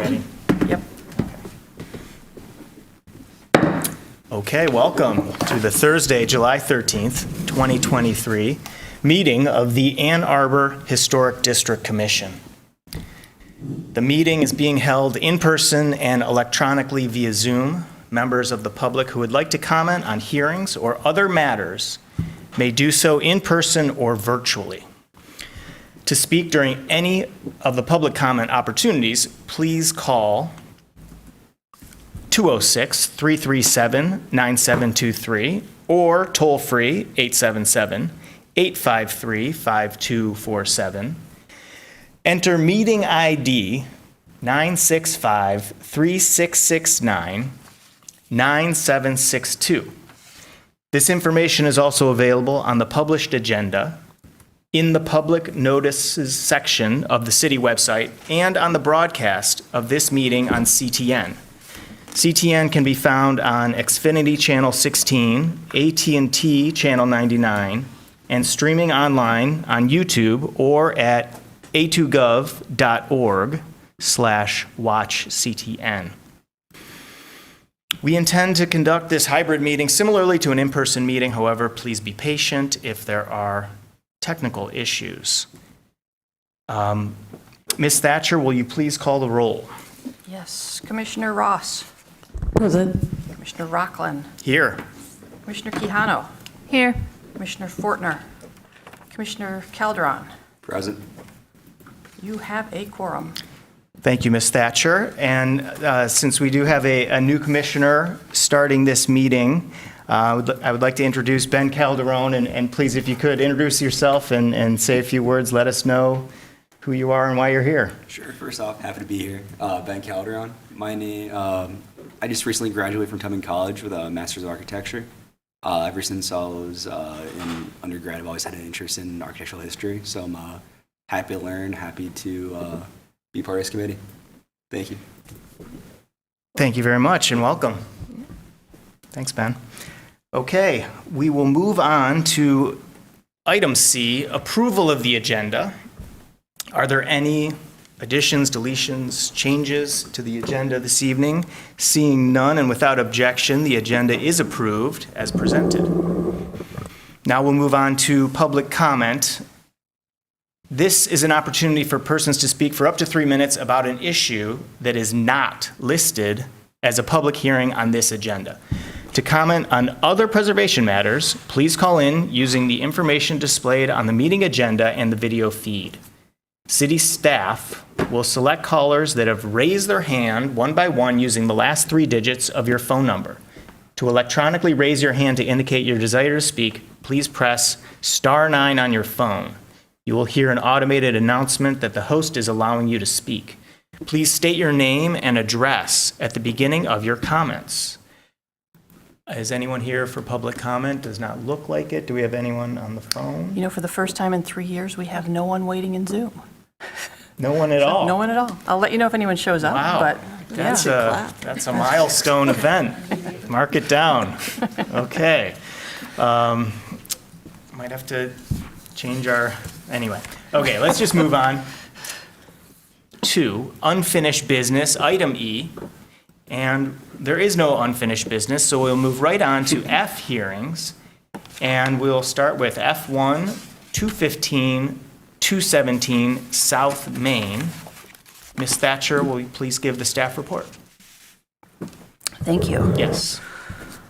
ready? Yep. Okay, welcome to the Thursday, July 13th, 2023 meeting of the Ann Arbor Historic District Commission. The meeting is being held in person and electronically via Zoom. Members of the public who would like to comment on hearings or other matters may do so in person or virtually. To speak during any of the public comment opportunities, please call 206-337-9723 or toll-free 877-853-5247. Enter meeting ID 965-3669-9762. This information is also available on the published agenda, in the public notices section of the city website, and on the broadcast of this meeting on CTN. CTN can be found on Xfinity Channel 16, AT&T Channel 99, and streaming online on YouTube or at a2gov.org/watchctn. We intend to conduct this hybrid meeting similarly to an in-person meeting. However, please be patient if there are technical issues. Ms. Thatcher, will you please call the roll? Yes. Commissioner Ross. Present. Commissioner Rockland. Here. Commissioner Quijano. Here. Commissioner Fortner. Commissioner Calderon. Present. You have a quorum. Thank you, Ms. Thatcher. And since we do have a new commissioner starting this meeting, I would like to introduce Ben Calderon, and please, if you could, introduce yourself and say a few words. Let us know who you are and why you're here. Sure. First off, happy to be here. Ben Calderon. My name, I just recently graduated from Tubman College with a Master's of Architecture. Ever since I was in undergrad, I've always had an interest in architectural history, so I'm happy to learn, happy to be part of this committee. Thank you. Thank you very much, and welcome. Thanks, Ben. Okay, we will move on to item C, approval of the agenda. Are there any additions, deletions, changes to the agenda this evening? Seeing none and without objection, the agenda is approved as presented. Now we'll move on to public comment. This is an opportunity for persons to speak for up to 3 minutes about an issue that is not listed as a public hearing on this agenda. To comment on other preservation matters, please call in using the information displayed on the meeting agenda and the video feed. City staff will select callers that have raised their hand one by one using the last 3 digits of your phone number. To electronically raise your hand to indicate your desire to speak, please press *9 on your phone. You will hear an automated announcement that the host is allowing you to speak. Please state your name and address at the beginning of your comments. Is anyone here for public comment? Does not look like it. Do we have anyone on the phone? You know, for the first time in 3 years, we have no one waiting in Zoom. No one at all? No one at all. I'll let you know if anyone shows up. Wow. But That's yeah. a milestone event. Mark it down. Okay. Might have to change our, anyway. Okay, let's just move on to unfinished business, item E. And there is no unfinished business, so we'll move right on to F hearings. And we'll start with F1, 215, 217 South Main. Ms. Thatcher, will you please give the staff report? Thank you. Yes.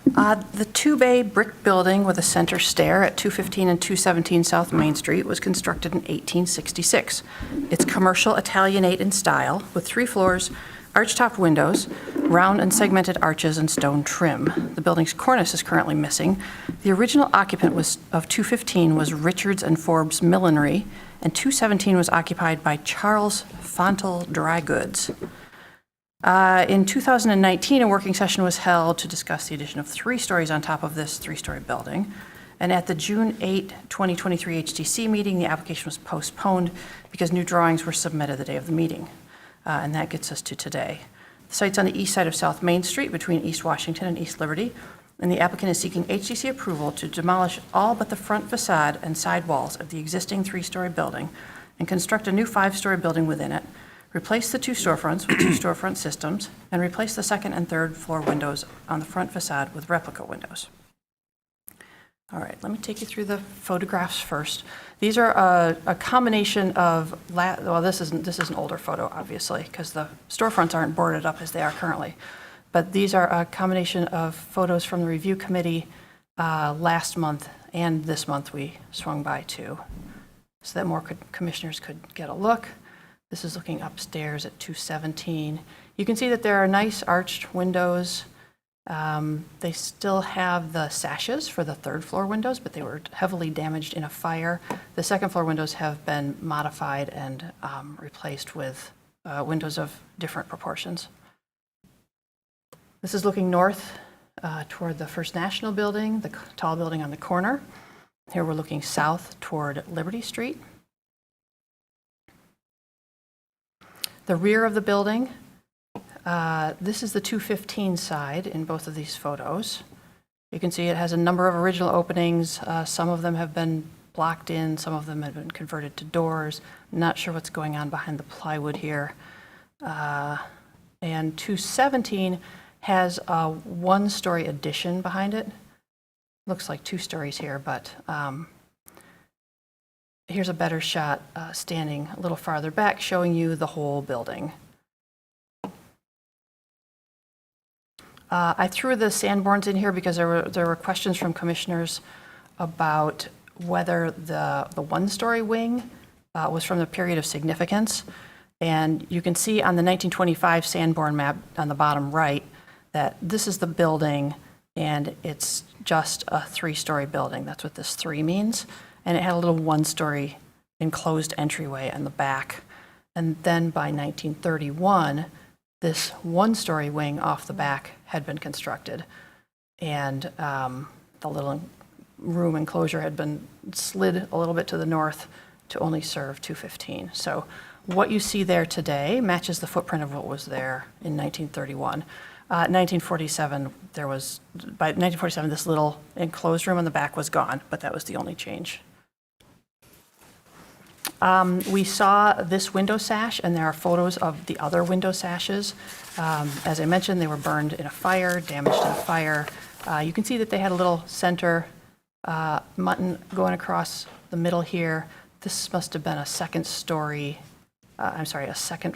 The two-bay brick building with a center stair at 215 and 217 South Main Street was constructed in 1866. It's commercial Italianate in style with 3 floors, arch-topped windows, round and segmented arches, and stone trim. The building's cornice is currently missing. The original occupant of 215 was Richards and Forbes Millinery, and 217 was occupied by Charles Fontel Dry Goods. In 2019, a working session was held to discuss the addition of 3 stories on top of this 3-story building. And at the June 8, 2023 HTC meeting, the application was postponed because new drawings were submitted the day of the meeting. And that gets us to today. The site's on the east side of South Main Street between East Washington and East Liberty, and the applicant is seeking HTC approval to demolish all but the front facade and side walls of the existing 3-story building and construct a new 5-story building within it, replace the 2 storefronts with 2 storefront systems, and replace the second and third floor windows on the front facade with replica windows. All right, let me take you through the photographs first. These are a combination of, well, this is an older photo, obviously, because the storefronts aren't boarded up as they are currently. But these are a combination of photos from the review committee last month, and this month we swung by too, so that more commissioners could get a look. This is looking upstairs at 217. You can see that there are nice arched windows. They still have the sashes for the third floor windows, but they were heavily damaged in a fire. The second floor windows have been modified and replaced with windows of different proportions. This is looking north toward the First National Building, the tall building on the corner. Here we're looking south toward Liberty Street. The rear of the building, this is the 215 side in both of these photos. You can see it has a number of original openings. Some of them have been blocked in, some of them have been converted to doors. Not sure what's going on behind the plywood here. And 217 has a 1-story addition behind it. Looks like 2 stories here, but here's a better shot standing a little farther back, showing you the whole building. I threw the Sanborns in here because there were questions from commissioners about whether the 1-story wing was from the period of significance. And you can see on the 1925 Sanborn map on the bottom right that this is the building, and it's just a 3-story building. That's what this 3 means. And it had a little 1-story enclosed entryway in the back. And then by 1931, this 1-story wing off the back had been constructed. And the little room enclosure had been slid a little bit to the north to only serve 215. So what you see there today matches the footprint of what was there in 1931. 1947, by 1947, this little enclosed room in the back was gone, but that was the only change. We saw this window sash, and there are photos of the other window sashes. As I mentioned, they were burned in a fire, damaged in a fire. You can see that they had a little center mutton going across the middle here. This must have been a second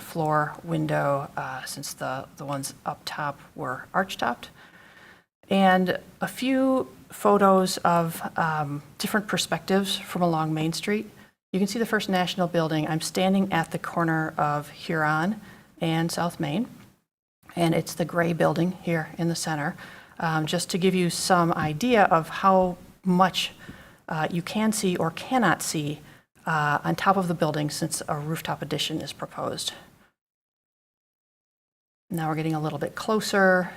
floor window, since the ones up top were arch-topped. And a few photos of different perspectives from along Main Street. You can see the First National Building. I'm standing at the corner of Huron and South Main, and it's the gray building here in the center, just to give you some idea of how much you can see or cannot see on top of the building since a rooftop addition is proposed. Now we're getting a little bit closer.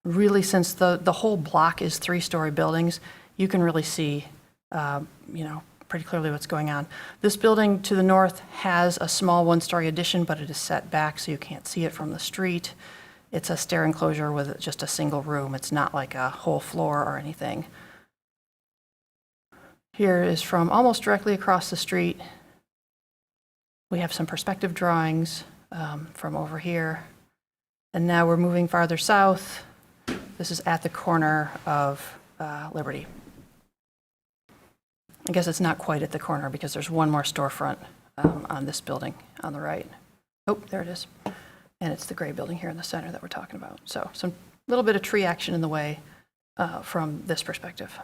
Really, since the whole block is 3-story buildings, you can really see pretty clearly what's going on. This building to the north has a small 1-story addition, but it is set back so you can't see it from the street. It's a stair enclosure with just a single room. It's not like a whole floor or anything. Here is from almost directly across the street. We have some perspective drawings from over here. And now we're moving farther south. This is at the corner of Liberty. I guess it's not quite at the corner because there's one more storefront on this building on the right. Oh, there it is. And it's the gray building here in the center that we're talking about. So some little bit of tree action in the way from this perspective.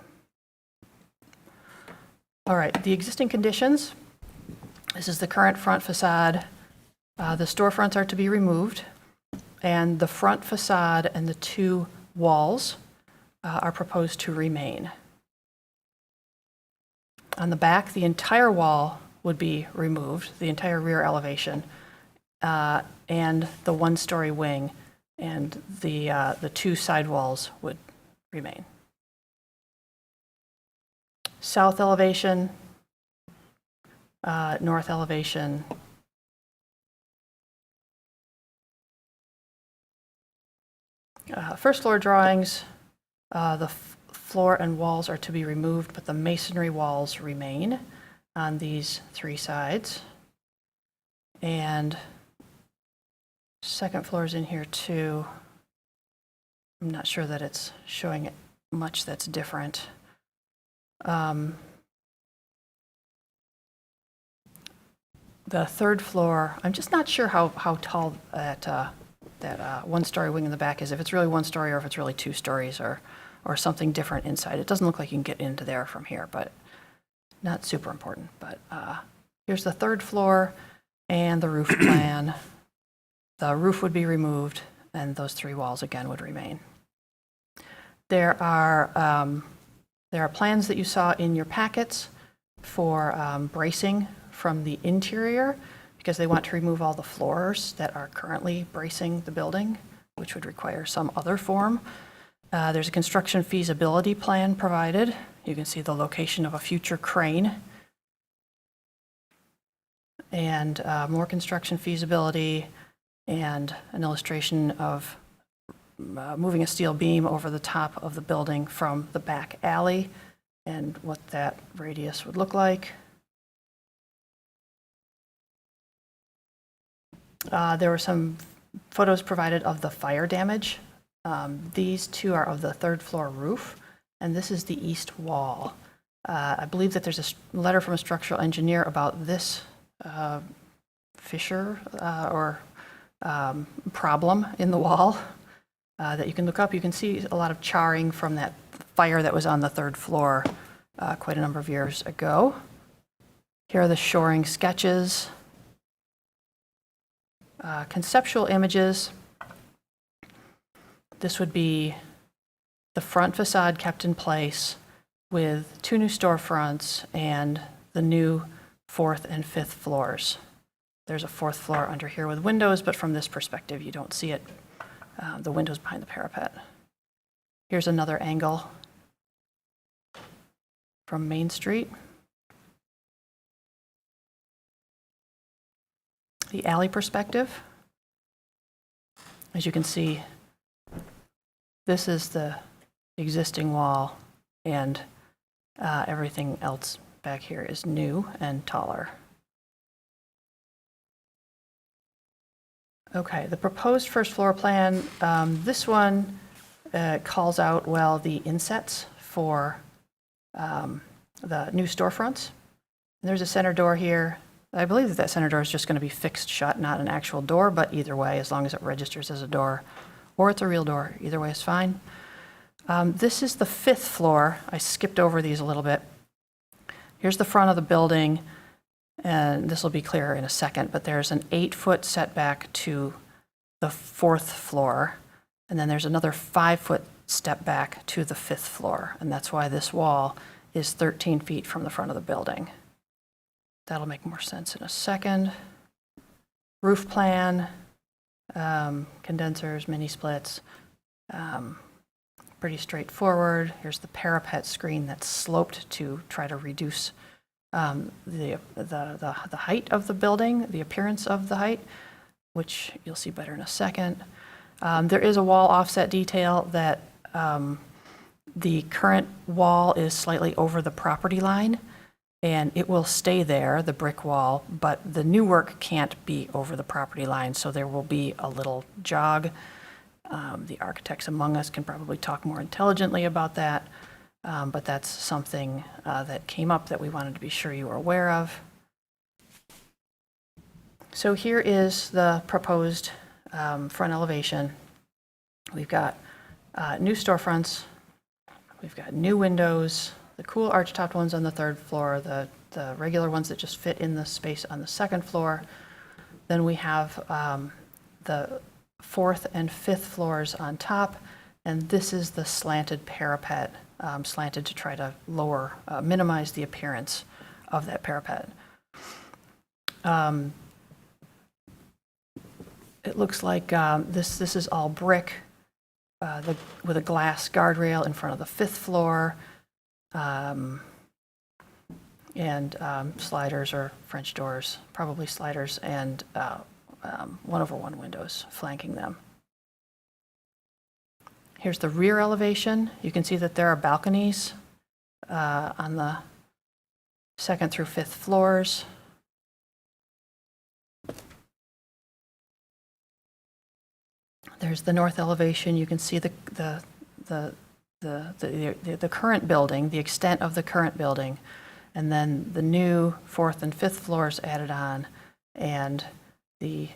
All right, the existing conditions. This is the current front facade. The storefronts are to be removed, and the front facade and the 2 walls are proposed to remain. On the back, the entire wall would be removed, the entire rear elevation, and the 1-story wing, and the 2 side walls would remain. South elevation, north elevation, first floor drawings, the floor and walls are to be removed, but the masonry walls remain on these 3 sides. And second floor is in here too. I'm not sure that it's showing it much that's different. The third floor, I'm just not sure how tall that one-story wing in the back is, if it's really one story or if it's really 2 stories or something different inside. It doesn't look like you can get into there from here, but not super important. But here's the third floor and the roof plan. The roof would be removed and those 3 walls again would remain. There are plans that you saw in your packets for bracing from the interior, because they want to remove all the floors that are currently bracing the building, which would require some other form. There's a construction feasibility plan provided. You can see the location of a future crane. And more construction feasibility and an illustration of moving a steel beam over the top of the building from the back alley and what that radius would look like. There were some photos provided of the fire damage. These 2 are of the 3rd floor roof, and this is the east wall. I believe that there's a letter from a structural engineer about this fissure or problem in the wall that you can look up. You can see a lot of charring from that fire that was on the 3rd floor quite a number of years ago. Here are the shoring sketches. Conceptual images. This would be the front facade kept in place with 2 new storefronts and the new 4th and 5th floors. There's a 4th floor under here with windows, but from this perspective you don't see it. The windows behind the parapet. Here's another angle from Main Street. The alley perspective. As you can see, this is the existing wall, and everything else back here is new and taller. Okay, the proposed first floor plan, this one calls out well the insets for the new storefronts. And there's a center door here. I believe that center door is just going to be fixed shut, not an actual door, but either way, as long as it registers as a door or it's a real door, either way is fine. This is the 5th floor. I skipped over these a little bit. Here's the front of the building, and this will be clear in a second, but there's an 8-foot setback to the 4th floor, and then there's another 5-foot step back to the 5th floor, and that's why this wall is 13 feet from the front of the building. That'll make more sense in a second. Roof plan, condensers, mini splits, pretty straightforward. Here's the parapet screen that's sloped to try to reduce the height of the building, the appearance of the height, which you'll see better in a second. There is a wall offset detail that the current wall is slightly over the property line, and it will stay there, the brick wall, but the new work can't be over the property line, so there will be a little jog. The architects among us can probably talk more intelligently about that, but that's something that came up that we wanted to be sure you were aware of. So here is the proposed front elevation. We've got new storefronts, we've got new windows, the cool arch-topped ones on the 3rd floor, the regular ones that just fit in the space on the 2nd floor. Then we have the 4th and 5th floors on top, and this is the slanted parapet, slanted to try to minimize the appearance of that parapet. It looks like this is all brick with a glass guardrail in front of the 5th floor. And sliders or French doors, probably sliders, and 1/1 windows flanking them. Here's the rear elevation. You can see that there are balconies on the 2nd through 5th floors. There's the north elevation. You can see the current building, the extent of the current building, and then the new 4th and 5th floors added on, and the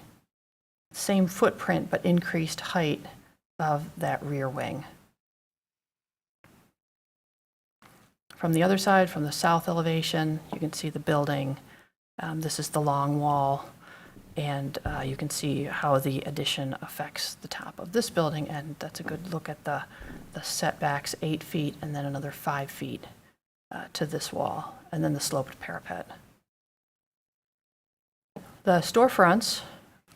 same footprint but increased height of that rear wing. From the other side, from the south elevation, you can see the building. This is the long wall, and you can see how the addition affects the top of this building, and that's a good look at the setbacks, 8 feet, and then another 5 feet to this wall, and then the sloped parapet. The storefronts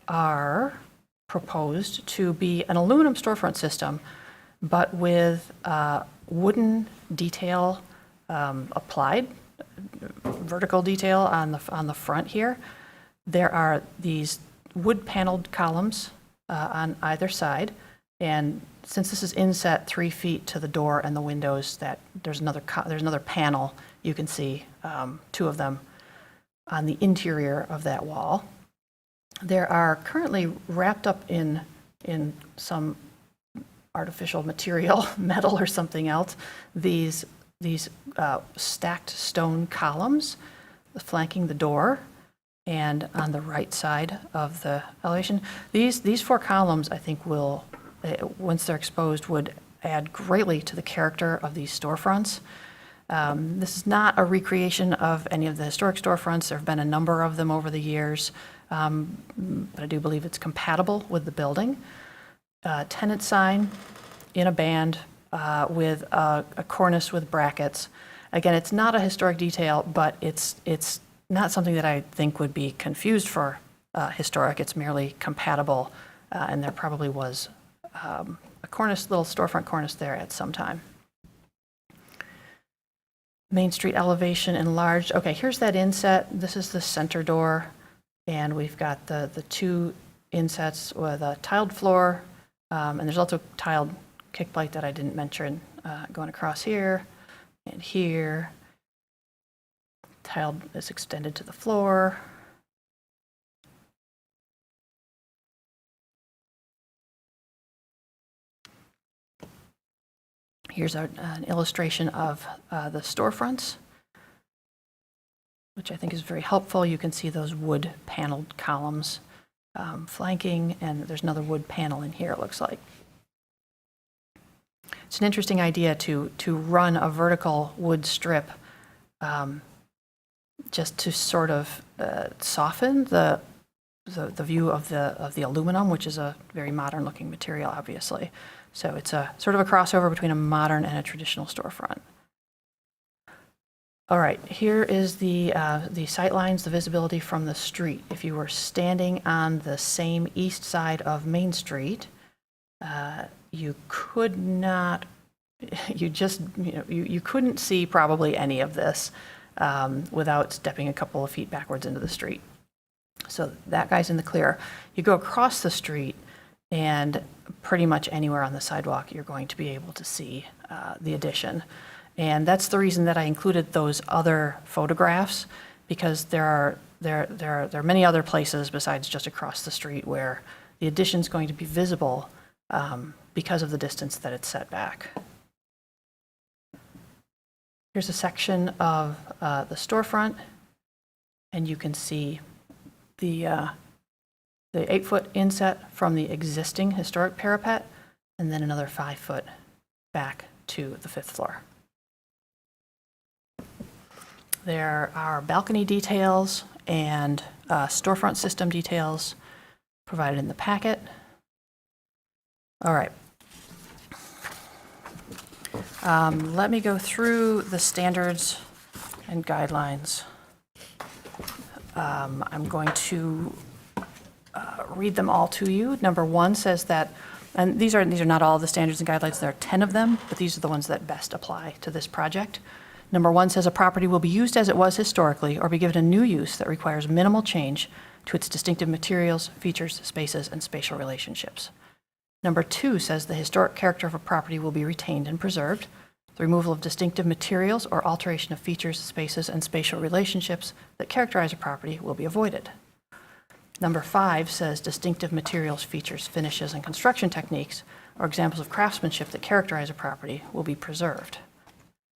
are proposed to be an aluminum storefront system, but with wooden detail applied, vertical detail on the front here. There are these wood paneled columns on either side, and since this is inset 3 feet to the door and the windows, that there's another panel you can see, 2 of them on the interior of that wall. There are currently wrapped up in some artificial material, metal or something else, these stacked stone columns flanking the door and on the right side of the elevation. These 4 columns, I think, will, once they're exposed, would add greatly to the character of these storefronts. This is not a recreation of any of the historic storefronts. There have been a number of them over the years, but I do believe it's compatible with the building. Tenant sign in a band with a cornice with brackets. Again, it's not a historic detail, but it's not something that I think would be confused for historic. It's merely compatible, and there probably was a cornice, little storefront cornice there at some time. Main Street elevation enlarged. Okay, here's that inset. This is the center door, and we've got the 2 insets with a tiled floor, and there's also tiled kick plate that I didn't mention going across here and here. Tiled is extended to the floor. Here's an illustration of the storefronts, which I think is very helpful. You can see those wood paneled columns flanking, and there's another wood panel in here, it looks like. It's an interesting idea to run a vertical wood strip just to sort of soften the view of the aluminum, which is a very modern looking material, obviously. So it's a sort of a crossover between a modern and a traditional storefront. All right, here is the sight lines, the visibility from the street. If you were standing on the same east side of Main Street, you could not, you couldn't see probably any of this without stepping a couple of feet backwards into the street. So that guy's in the clear. You go across the street, and pretty much anywhere on the sidewalk, you're going to be able to see the addition. And that's the reason that I included those other photographs, because there are many other places besides just across the street where the addition's going to be visible because of the distance that it's set back. Here's a section of the storefront, and you can see the 8-foot inset from the existing historic parapet, and then another 5-foot back to the 5th floor. There are balcony details and storefront system details provided in the packet. All right. Let me go through the standards and guidelines. I'm going to read them all to you. Number 1 says that, and these are not all the standards and guidelines, there are 10 of them, but these are the ones that best apply to this project. Number 1 says a property will be used as it was historically or be given a new use that requires minimal change to its distinctive materials, features, spaces, and spatial relationships. Number 2 says the historic character of a property will be retained and preserved. The removal of distinctive materials or alteration of features, spaces, and spatial relationships that characterize a property will be avoided. Number 5 says distinctive materials, features, finishes, and construction techniques, or examples of craftsmanship that characterize a property, will be preserved.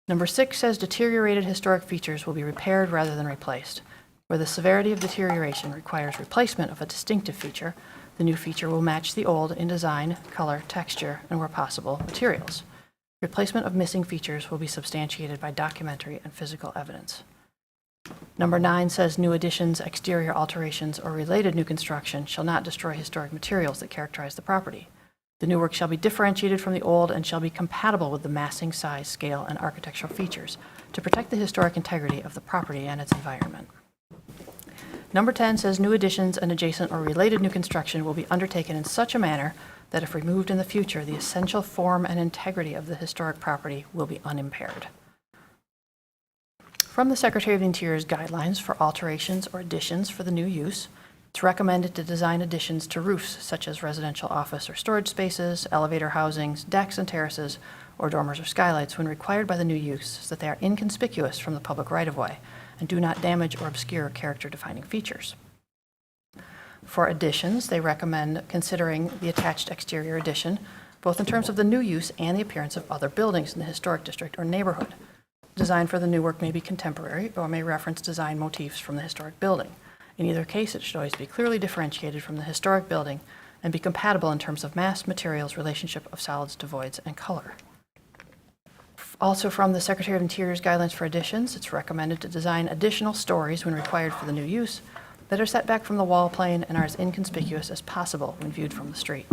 Number 6 says deteriorated historic features will be repaired rather than replaced. Where the severity of deterioration requires replacement of a distinctive feature, the new feature will match the old in design, color, texture, and where possible, materials. Replacement of missing features will be substantiated by documentary and physical evidence. Number 9 says new additions, exterior alterations, or related new construction shall not destroy historic materials that characterize the property. The new work shall be differentiated from the old and shall be compatible with the massing, size, scale, and architectural features to protect the historic integrity of the property and its environment. Number 10 says new additions and adjacent or related new construction will be undertaken in such a manner that if removed in the future, the essential form and integrity of the historic property will be unimpaired. From the Secretary of the Interior's guidelines for alterations or additions for the new use, it's recommended to design additions to roofs such as residential office or storage spaces, elevator housings, decks and terraces, or dormers or skylights when required by the new use so that they are inconspicuous from the public right-of-way and do not damage or obscure character-defining features. For additions, they recommend considering the attached exterior addition, both in terms of the new use and the appearance of other buildings in the historic district or neighborhood. Design for the new work may be contemporary or may reference design motifs from the historic building. In either case, it should always be clearly differentiated from the historic building and be compatible in terms of mass, materials, relationship of solids to voids, and color. Also from the Secretary of Interior's guidelines for additions, it's recommended to design additional stories when required for the new use that are set back from the wall plane and are as inconspicuous as possible when viewed from the street.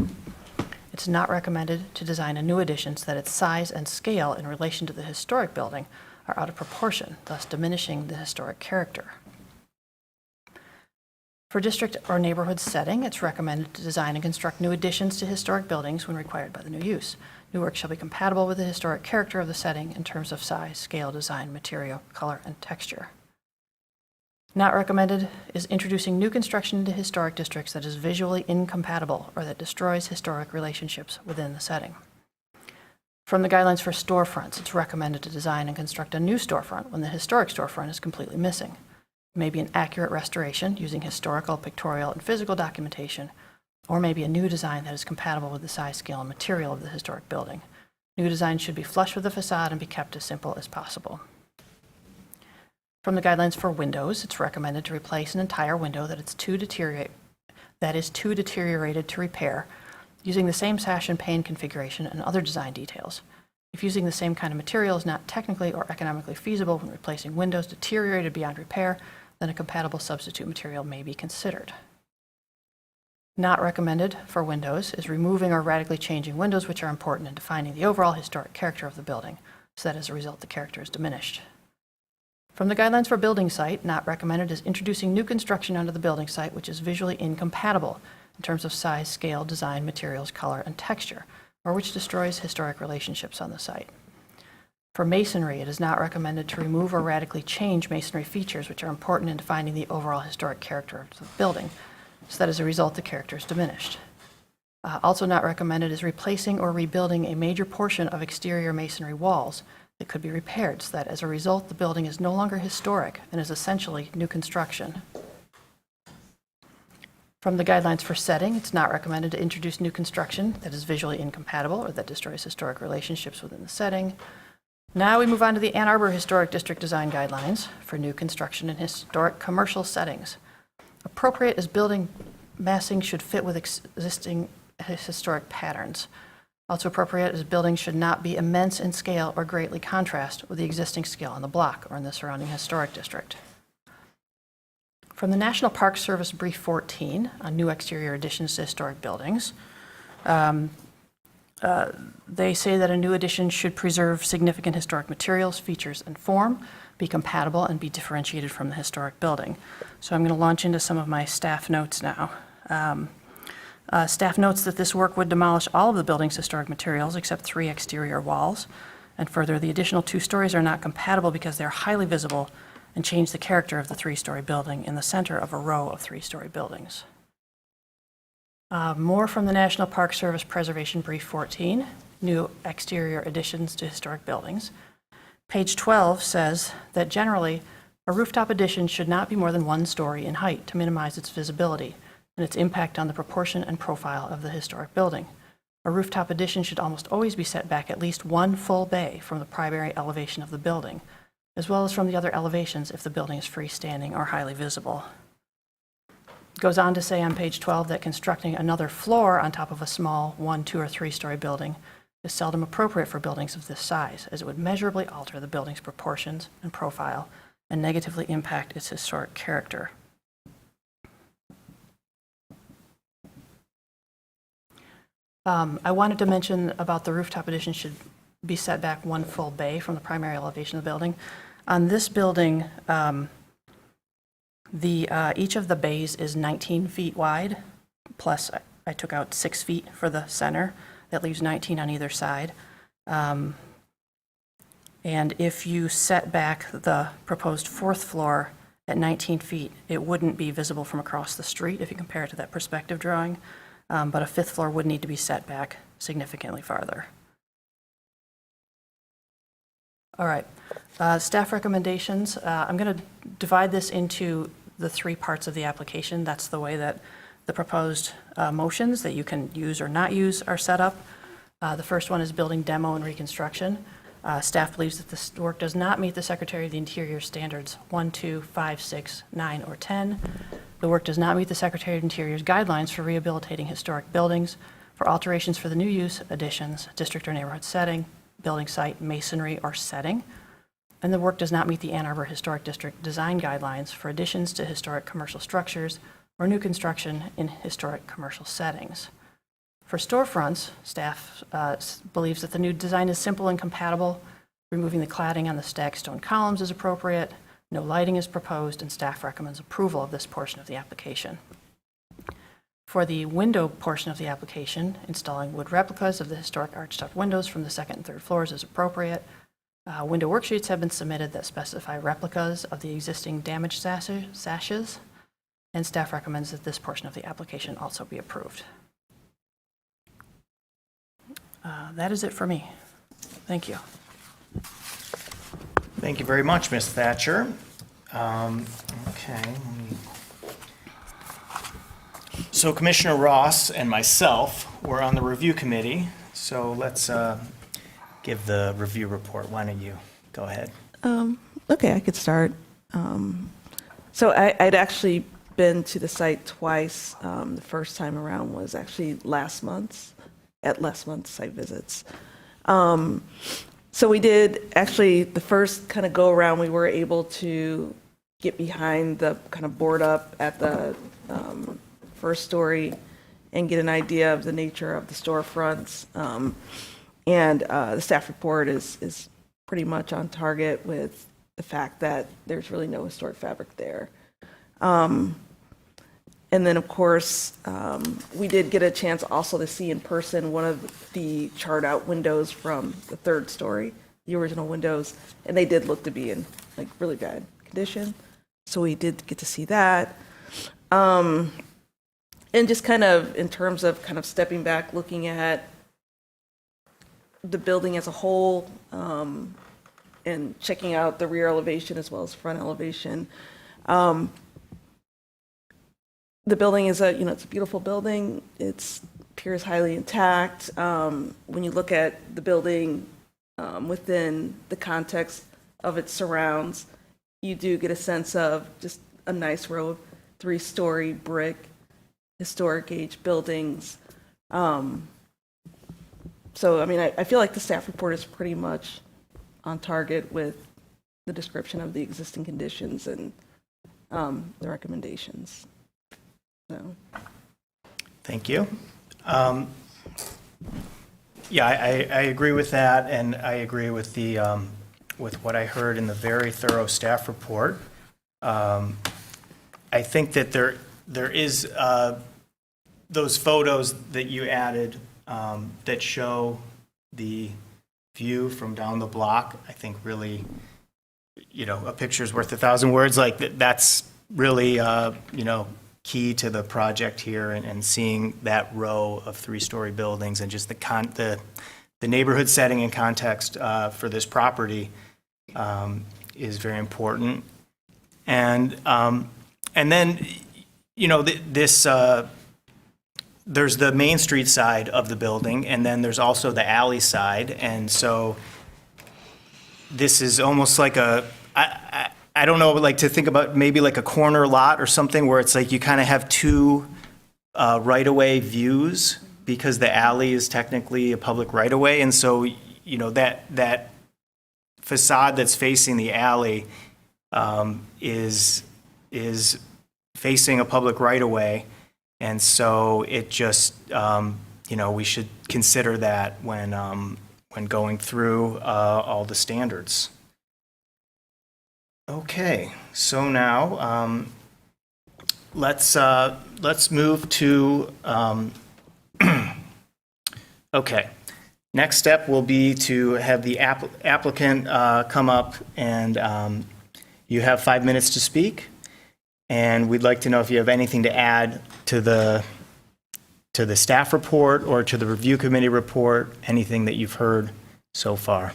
It's not recommended to design a new addition so that its size and scale in relation to the historic building are out of proportion, thus diminishing the historic character. For district or neighborhood setting, it's recommended to design and construct new additions to historic buildings when required by the new use. New work shall be compatible with the historic character of the setting in terms of size, scale, design, material, color, and texture. Not recommended is introducing new construction into historic districts that is visually incompatible or that destroys historic relationships within the setting. From the guidelines for storefronts, it's recommended to design and construct a new storefront when the historic storefront is completely missing. It may be an accurate restoration using historical, pictorial, and physical documentation, or maybe a new design that is compatible with the size, scale, and material of the historic building. New design should be flush with the facade and be kept as simple as possible. From the guidelines for windows, it's recommended to replace an entire window that is too deteriorated to repair, using the same sash and pane configuration and other design details. If using the same kind of material is not technically or economically feasible when replacing windows deteriorated beyond repair, then a compatible substitute material may be considered. Not recommended for windows is removing or radically changing windows which are important in defining the overall historic character of the building, so that as a result the character is diminished. From the guidelines for building site, not recommended is introducing new construction onto the building site which is visually incompatible in terms of size, scale, design, materials, color, and texture, or which destroys historic relationships on the site. For masonry, it is not recommended to remove or radically change masonry features which are important in defining the overall historic character of the building, so that as a result the character is diminished. Also not recommended is replacing or rebuilding a major portion of exterior masonry walls that could be repaired, so that as a result the building is no longer historic and is essentially new construction. From the guidelines for setting, it's not recommended to introduce new construction that is visually incompatible or that destroys historic relationships within the setting. Now we move on to the Ann Arbor Historic District Design Guidelines for new construction in historic commercial settings. Appropriate as building massing should fit with existing historic patterns. Also appropriate as buildings should not be immense in scale or greatly contrast with the existing scale on the block or in the surrounding historic district. From the National Park Service Brief 14 on new exterior additions to historic buildings, they say that a new addition should preserve significant historic materials, features, and form, be compatible, and be differentiated from the historic building. So I'm going to launch into some of my staff notes now. Staff notes that this work would demolish all of the building's historic materials except 3 exterior walls, and further, the additional 2 stories are not compatible because they're highly visible and change the character of the 3-story building in the center of a row of 3-story buildings. More from the National Park Service Preservation Brief 14, new exterior additions to historic buildings. Page 12 says that generally, a rooftop addition should not be more than 1 story in height to minimize its visibility and its impact on the proportion and profile of the historic building. A rooftop addition should almost always be set back at least one full bay from the primary elevation of the building, as well as from the other elevations if the building is freestanding or highly visible. It goes on to say on page 12 that constructing another floor on top of a small 1, 2, or 3-story building is seldom appropriate for buildings of this size, as it would measurably alter the building's proportions and profile and negatively impact its historic character. I wanted to mention about the rooftop addition should be set back one full bay from the primary elevation of the building. On this building, each of the bays is 19 feet wide, plus I took out 6 feet for the center. That leaves 19 on either side. And if you set back the proposed 4th floor at 19 feet, it wouldn't be visible from across the street if you compare it to that perspective drawing. But a 5th floor would need to be set back significantly farther. All right, staff recommendations. I'm going to divide this into the 3 parts of the application. That's the way that the proposed motions that you can use or not use are set up. The first one is building demo and reconstruction. Staff believes that this work does not meet the Secretary of the Interior standards 1, 2, 5, 6, 9, or 10. The work does not meet the Secretary of Interior's guidelines for rehabilitating historic buildings, for alterations for the new use, additions, district or neighborhood setting, building site, masonry, or setting. And the work does not meet the Ann Arbor Historic District design guidelines for additions to historic commercial structures or new construction in historic commercial settings. For storefronts, staff believes that the new design is simple and compatible. Removing the cladding on the stacked stone columns is appropriate. No lighting is proposed, and staff recommends approval of this portion of the application. For the window portion of the application, installing wood replicas of the historic arched-up windows from the 2nd and 3rd floors is appropriate. Window worksheets have been submitted that specify replicas of the existing damaged sashes, and staff recommends that this portion of the application also be approved. That is it for me. Thank you. Thank you very much, Ms. Thatcher. Okay. So Commissioner Ross and myself were on the review committee, so let's give the review report. Why don't you go ahead? Okay, I could start. So I'd actually been to the site twice. The first time around was actually last month's site visits. So we did, actually, the first kind of go-around, we were able to get behind the kind of board up at the first story and get an idea of the nature of the storefronts. And the staff report is pretty much on target with the fact that there's really no historic fabric there. And then, of course, we did get a chance also to see in person one of the charred out windows from the 3rd story, the original windows, and they did look to be in like really bad condition. So we did get to see that. And just kind of in terms of kind of stepping back, looking at the building as a whole, and checking out the rear elevation as well as front elevation. The building is it's a beautiful building. It appears highly intact. When you look at the building within the context of its surrounds, you do get a sense of just a nice row of 3-story brick, historic age buildings. So, I mean, I feel like the staff report is pretty much on target with the description of the existing conditions and the recommendations. So. Thank you. Yeah, I agree with that, and I agree with the with what I heard in the very thorough staff report. I think that there is those photos that you added that show the view from down the block. I think really, a picture's worth 1,000 words. Like that's really, key to the project here, and seeing that row of 3-story buildings and just the neighborhood setting and context for this property is very important. And then, you know, there's the Main Street side of the building, and then there's also the alley side, and so this is almost like I don't know, like to think about maybe like a corner lot or something where it's like you kind of have two right-of-way views because the alley is technically a public right-of-way, and so, you know, that facade that's facing the alley is facing a public right-of-way, and so it just, you know, we should consider that when going through all the standards. Okay, so now let's move to okay. Next step will be to have the applicant come up, and you have 5 minutes to speak. And we'd like to know if you have anything to add to the staff report or to the review committee report, anything that you've heard so far.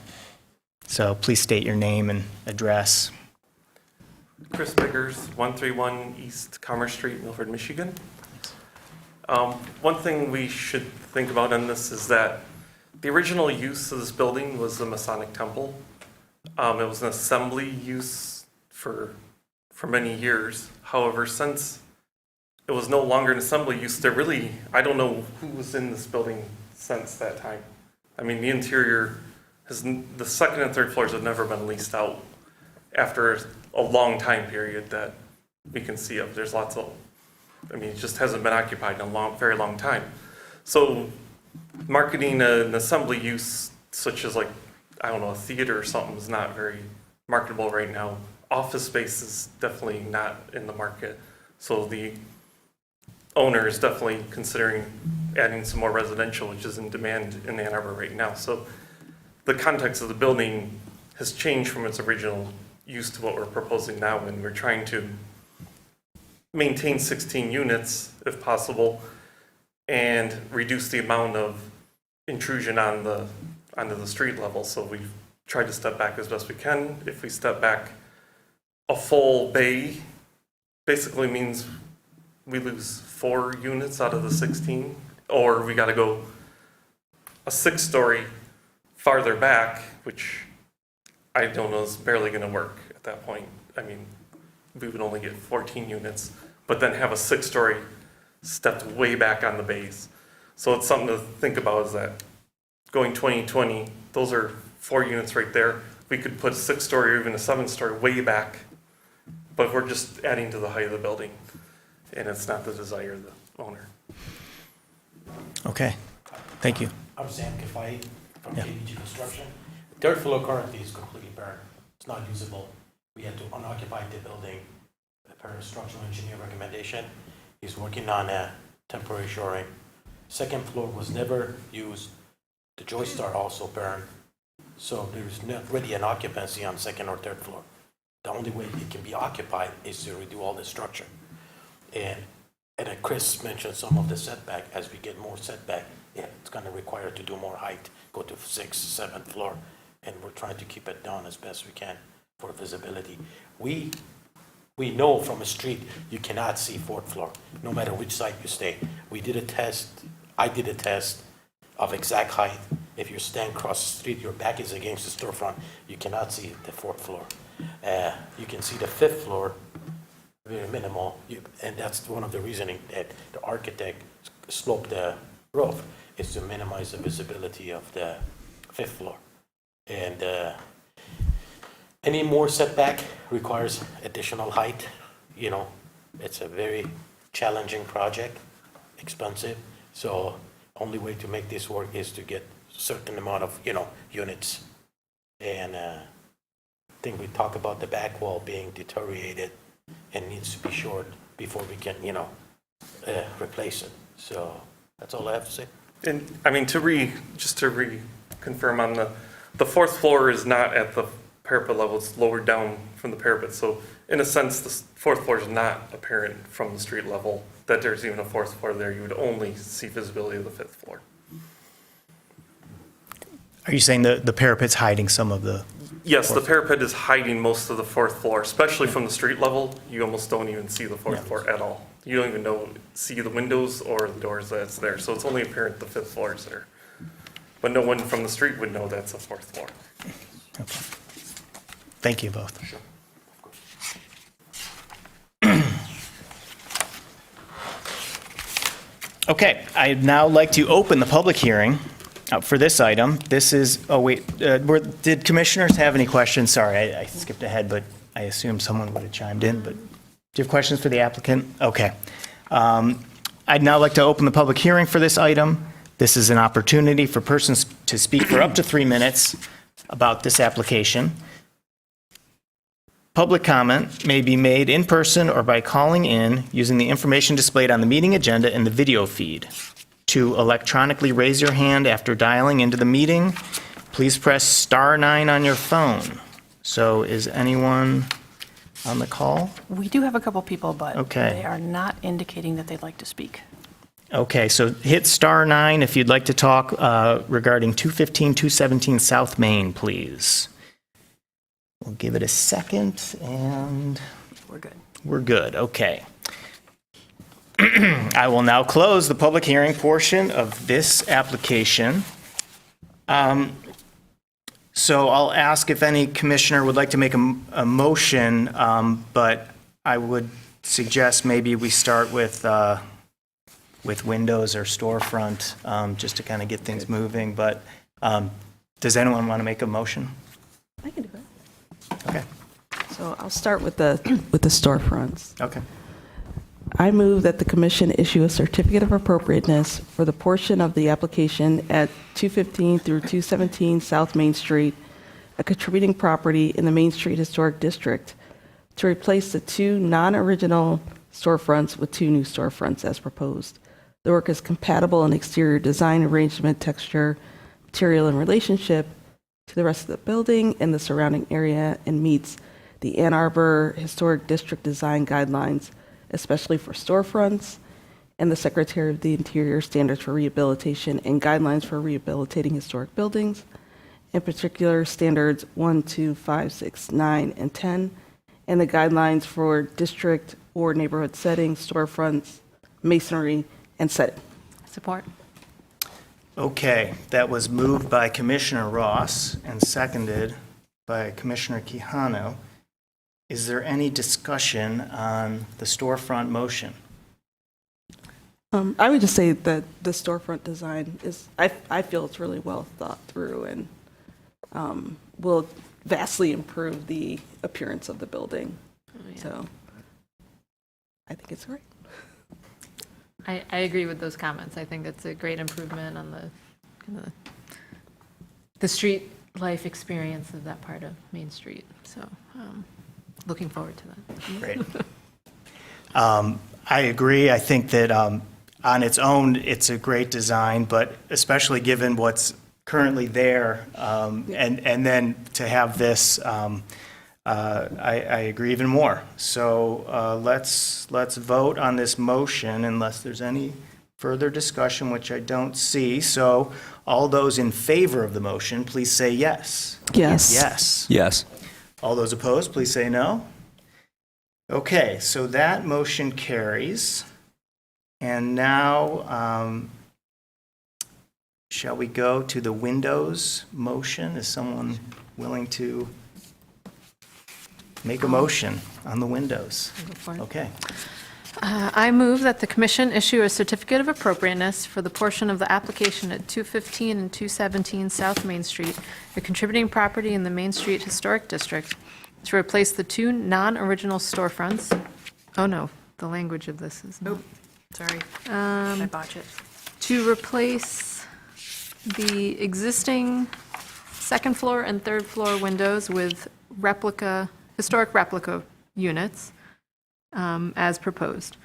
So please state your name and address. Chris Biggers, 131 East Commerce Street, Milford, Michigan. One thing we should think about in this is that the original use of this building was the Masonic Temple. It was an assembly use for many years. However, since it was no longer an assembly use, I don't know who was in this building since that time. I mean, the interior, the second and third floors have never been leased out after a long time period that we can see of. There's lots of, it just hasn't been occupied in a very long time. So marketing an assembly use such as like, I don't know, a theater or something is not very marketable right now. Office space is definitely not in the market. So the owner is definitely considering adding some more residential, which is in demand in Ann Arbor right now. So the context of the building has changed from its original use to what we're proposing now, and we're trying to maintain 16 units if possible and reduce the amount of intrusion onto the street level. So we've tried to step back as best we can. If we step back a full bay, basically means we lose 4 units out of the 16, or we got to go a 6-story farther back, which I don't know is barely going to work at that point. I mean, we would only get 14 units, but then have a 6-story stepped way back on the base. So it's something to think about, is that going 2020, those are 4 units right there. We could put a 6-story or even a 7-story way back, but we're just adding to the height of the building, and it's not the desire of the owner. Okay, thank you. I'm Sam Kafai from Yeah. KBG Construction. Third floor currently is completely burned. It's not usable. We had to unoccupy the building per structural engineer recommendation. He's working on a temporary shoring. Second floor was never used. The joists are also burned. So there's not really an occupancy on second or third floor. The only way it can be occupied is to redo all the structure. And Chris mentioned some of the setback. As we get more setback, it's going to require to do more height, go to 6th, 7th floor, and we're trying to keep it down as best we can for visibility. We know from a street you cannot see 4th floor, no matter which side you stay. We did a test. I did a test of exact height. If you stand across the street, your back is against the storefront, you cannot see the 4th floor. You can see the 5th floor, very minimal, and that's one of the reasoning that the architect sloped the roof, is to minimize the visibility of the 5th floor. And any more setback requires additional height. It's a very challenging project, expensive. So only way to make this work is to get a certain amount of, units. And I think we talk about the back wall being deteriorated and needs to be short before we can, replace it. So that's all I have to say. And just to reconfirm on the 4th floor is not at the parapet level, it's lower down from the parapet. So in a sense, the 4th floor is not apparent from the street level, that there's even a 4th floor there. You would only see visibility of the 5th floor. Are you saying the parapet's hiding some of the? Yes, the parapet is hiding most of the 4th floor, especially from the street level. You almost don't even see the 4th floor at all. You don't even see the windows or the doors that's there, so it's only apparent the 5th floor is there. But no one from the street would know that's a 4th floor. Okay. Thank you both. Sure. Okay, I'd now like to open the public hearing for this item. This is, oh wait, did commissioners have any questions? Sorry, I skipped ahead, but I assumed someone would have chimed in, but do you have questions for the applicant? Okay. I'd now like to open the public hearing for this item. This is an opportunity for persons to speak for up to 3 minutes about this application. Public comment may be made in person or by calling in using the information displayed on the meeting agenda in the video feed. To electronically raise your hand after dialing into the meeting, please press *9 on your phone. So is anyone on the call? We do have a couple people, but Okay. they are not indicating that they'd like to speak. Okay, so hit *9 if you'd like to talk regarding 215, 217 South Main, please. We'll give it a second, and We're good. we're good. Okay. I will now close the public hearing portion of this application. So I'll ask if any commissioner would like to make a motion, but I would suggest maybe we start with windows or storefront, just to kind of get things moving. But does anyone want to make a motion? I can do it. Okay. So I'll start with the storefronts. Okay. I move that the commission issue a certificate of appropriateness for the portion of the application at 215 through 217 South Main Street, a contributing property in the Main Street Historic District, to replace the 2 non-original storefronts with 2 new storefronts as proposed. The work is compatible in exterior design, arrangement, texture, material, and relationship to the rest of the building and the surrounding area, and meets the Ann Arbor Historic District design guidelines, especially for storefronts, and the Secretary of the Interior standards for rehabilitation and guidelines for rehabilitating historic buildings, in particular standards 1, 2, 5, 6, 9, and 10, and the guidelines for district or neighborhood settings, storefronts, masonry, and setting. Support. Okay, that was moved by Commissioner Ross and seconded by Commissioner Quijano. Is there any discussion on the storefront motion? I would just say that the storefront design is, I feel it's really well thought through and will vastly improve the appearance of the building. So I think it's great. I agree with those comments. I think it's a great improvement on the street life experience of that part of Main Street. So looking forward to that. Great. I agree. I think that on its own, it's a great design, but especially given what's currently there, and then to have this, I agree even more. So let's vote on this motion unless there's any further discussion, which I don't see. So all those in favor of the motion, please say yes. Yes. Yes. Yes. All those opposed, please say no. Okay, so that motion carries. And now, shall we go to the windows motion? Is someone willing to make a motion on the windows? Go for it. Okay. I move that the commission issue a certificate of appropriateness for the portion of the application at 215 and 217 South Main Street, a contributing property in the Main Street Historic District, to replace the 2 non-original storefronts. Oh, no, the language of this is not. Sorry. I botched it. To replace the existing second floor and third floor windows with historic replica units as proposed.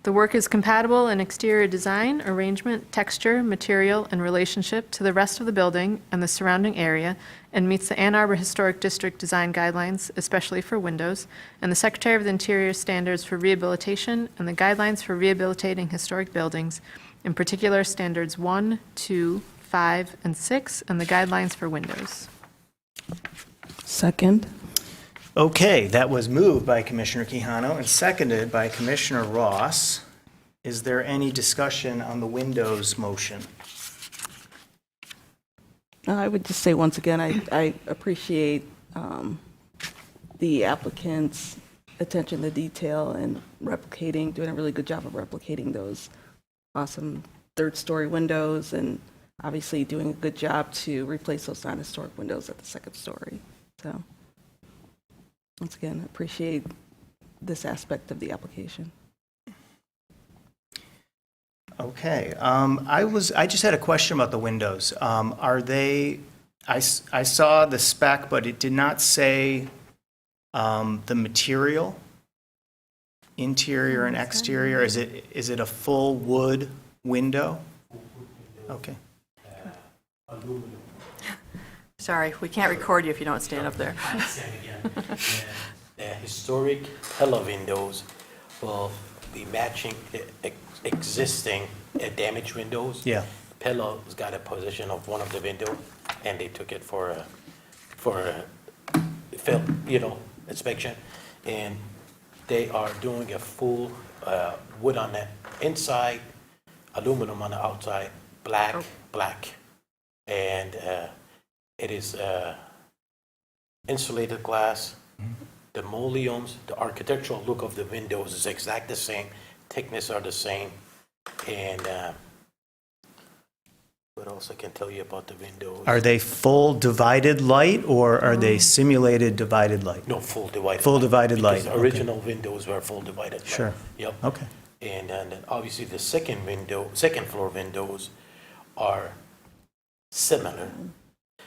The work is compatible in exterior design, arrangement, texture, material, and relationship to the rest of the building and the surrounding area, and meets the Ann Arbor Historic District design guidelines, especially for windows, and the Secretary of the Interior standards for rehabilitation and the guidelines for rehabilitating historic buildings, in particular standards 1, 2, 5, and 6, and the guidelines for windows. Second. Okay, that was moved by Commissioner Quijano and seconded by Commissioner Ross. Is there any discussion on the windows motion? I would just say once again, I appreciate the applicant's attention to detail and doing a really good job of replicating those awesome third-story windows, and obviously doing a good job to replace those non-historic windows at the second story. So, once again, appreciate this aspect of the application. Okay, I just had a question about the windows. Are they, I saw the spec, but it did not say the material, interior and exterior. Is it a full wood window? Okay. Aluminum. Sorry, we can't record you if you don't stand up there. I say it again. The historic pillar windows will be matching the existing damaged windows. Yeah. Pillar's got a position of one of the window, and they took it for a inspection. And they are doing a full wood on the inside, aluminum on the outside, black. And it is insulated glass. The mullions, the architectural look of the windows is exact the same, thickness are the same. And what else I can tell you about the windows? Are they full divided light or are they simulated divided light? No, full divided. Full divided light, Because okay. the original windows were full divided. light. Sure. Yep. Okay. And then obviously the second floor windows are similar.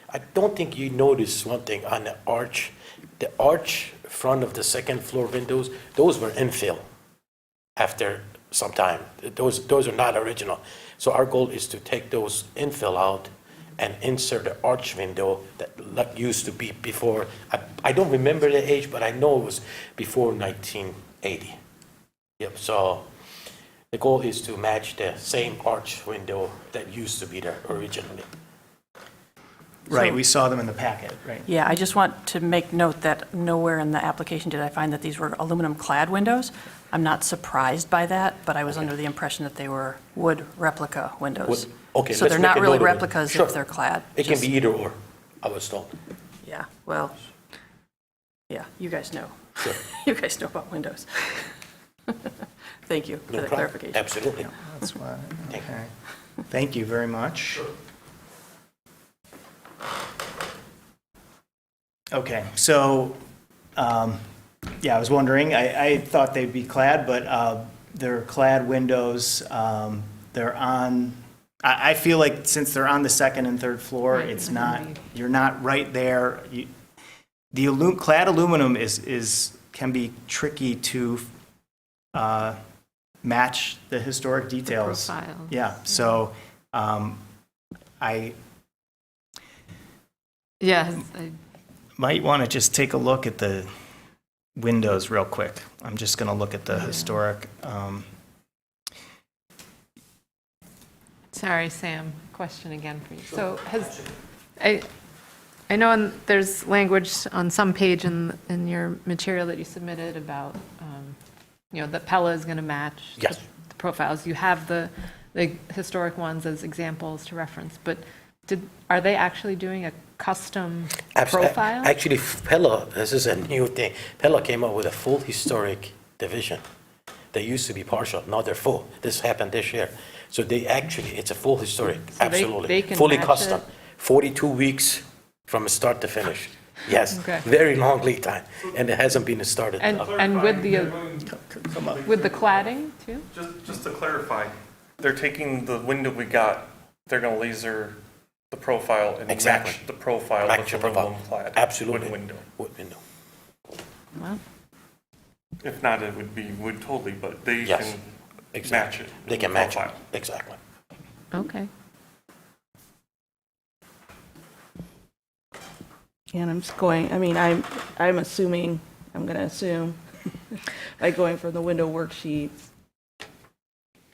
I don't think you noticed one thing on the arch. The arch front of the second floor windows, those were infill after some time. Those are not original. So our goal is to take those infill out and insert the arch window that used to be before. I don't remember the age, but I know it was before 1980. Yep, so the goal is to match the same arch window that used to be there originally. Right, So- we saw them in the packet, right? Yeah, I just want to make note that nowhere in the application did I find that these were aluminum-clad windows. I'm not surprised by that, but I was under the impression that they were wood replica windows. Wood- okay, So let's they're make not a really note of it. replicas Sure. if they're clad. It can just- be either or, I was told. Yeah, well, yeah, you guys know. Sure. You guys know about windows. Thank you for No the problem. clarification. Absolutely. That's why, Thank you. okay. Thank you very much. Okay, so, yeah, I was wondering, I thought they'd be clad, but they're clad windows. They're on, I feel like since they're on the second and third floor, Right, it's they're not, gonna be- you're not right there. The clad aluminum can be tricky to match the historic details. Profile. Yeah, so I Yeah, might want to just take a look at the windows real quick. I'm just going to look at the historic. sorry, Sam, question again for you. So I know there's language on some page in your material that you submitted about, that Pella is going to match Yes. the profiles. You have the historic ones as examples to reference, but are they actually doing a custom profile? Actually, Pella, this is a new thing. Pella came up with a full historic division. They used to be partial, now they're full. This happened this year. So it's a full historic, So they absolutely. can Fully match custom. it? 42 weeks from start to finish. Yes, Okay. very long lead time, and it hasn't been started. And with the cladding too? Just to clarify, they're taking the window we got, they're gonna laser the profile and Exactly. match the profile Match with the the profile. aluminum clad. Absolutely. Wood window. Wood window. Well, If not, it would be wood totally, but they Yes, can exactly. match it. They can with the match it, profile. exactly. okay. And I'm just going, I'm assuming, I'm going to assume, by going from the window worksheets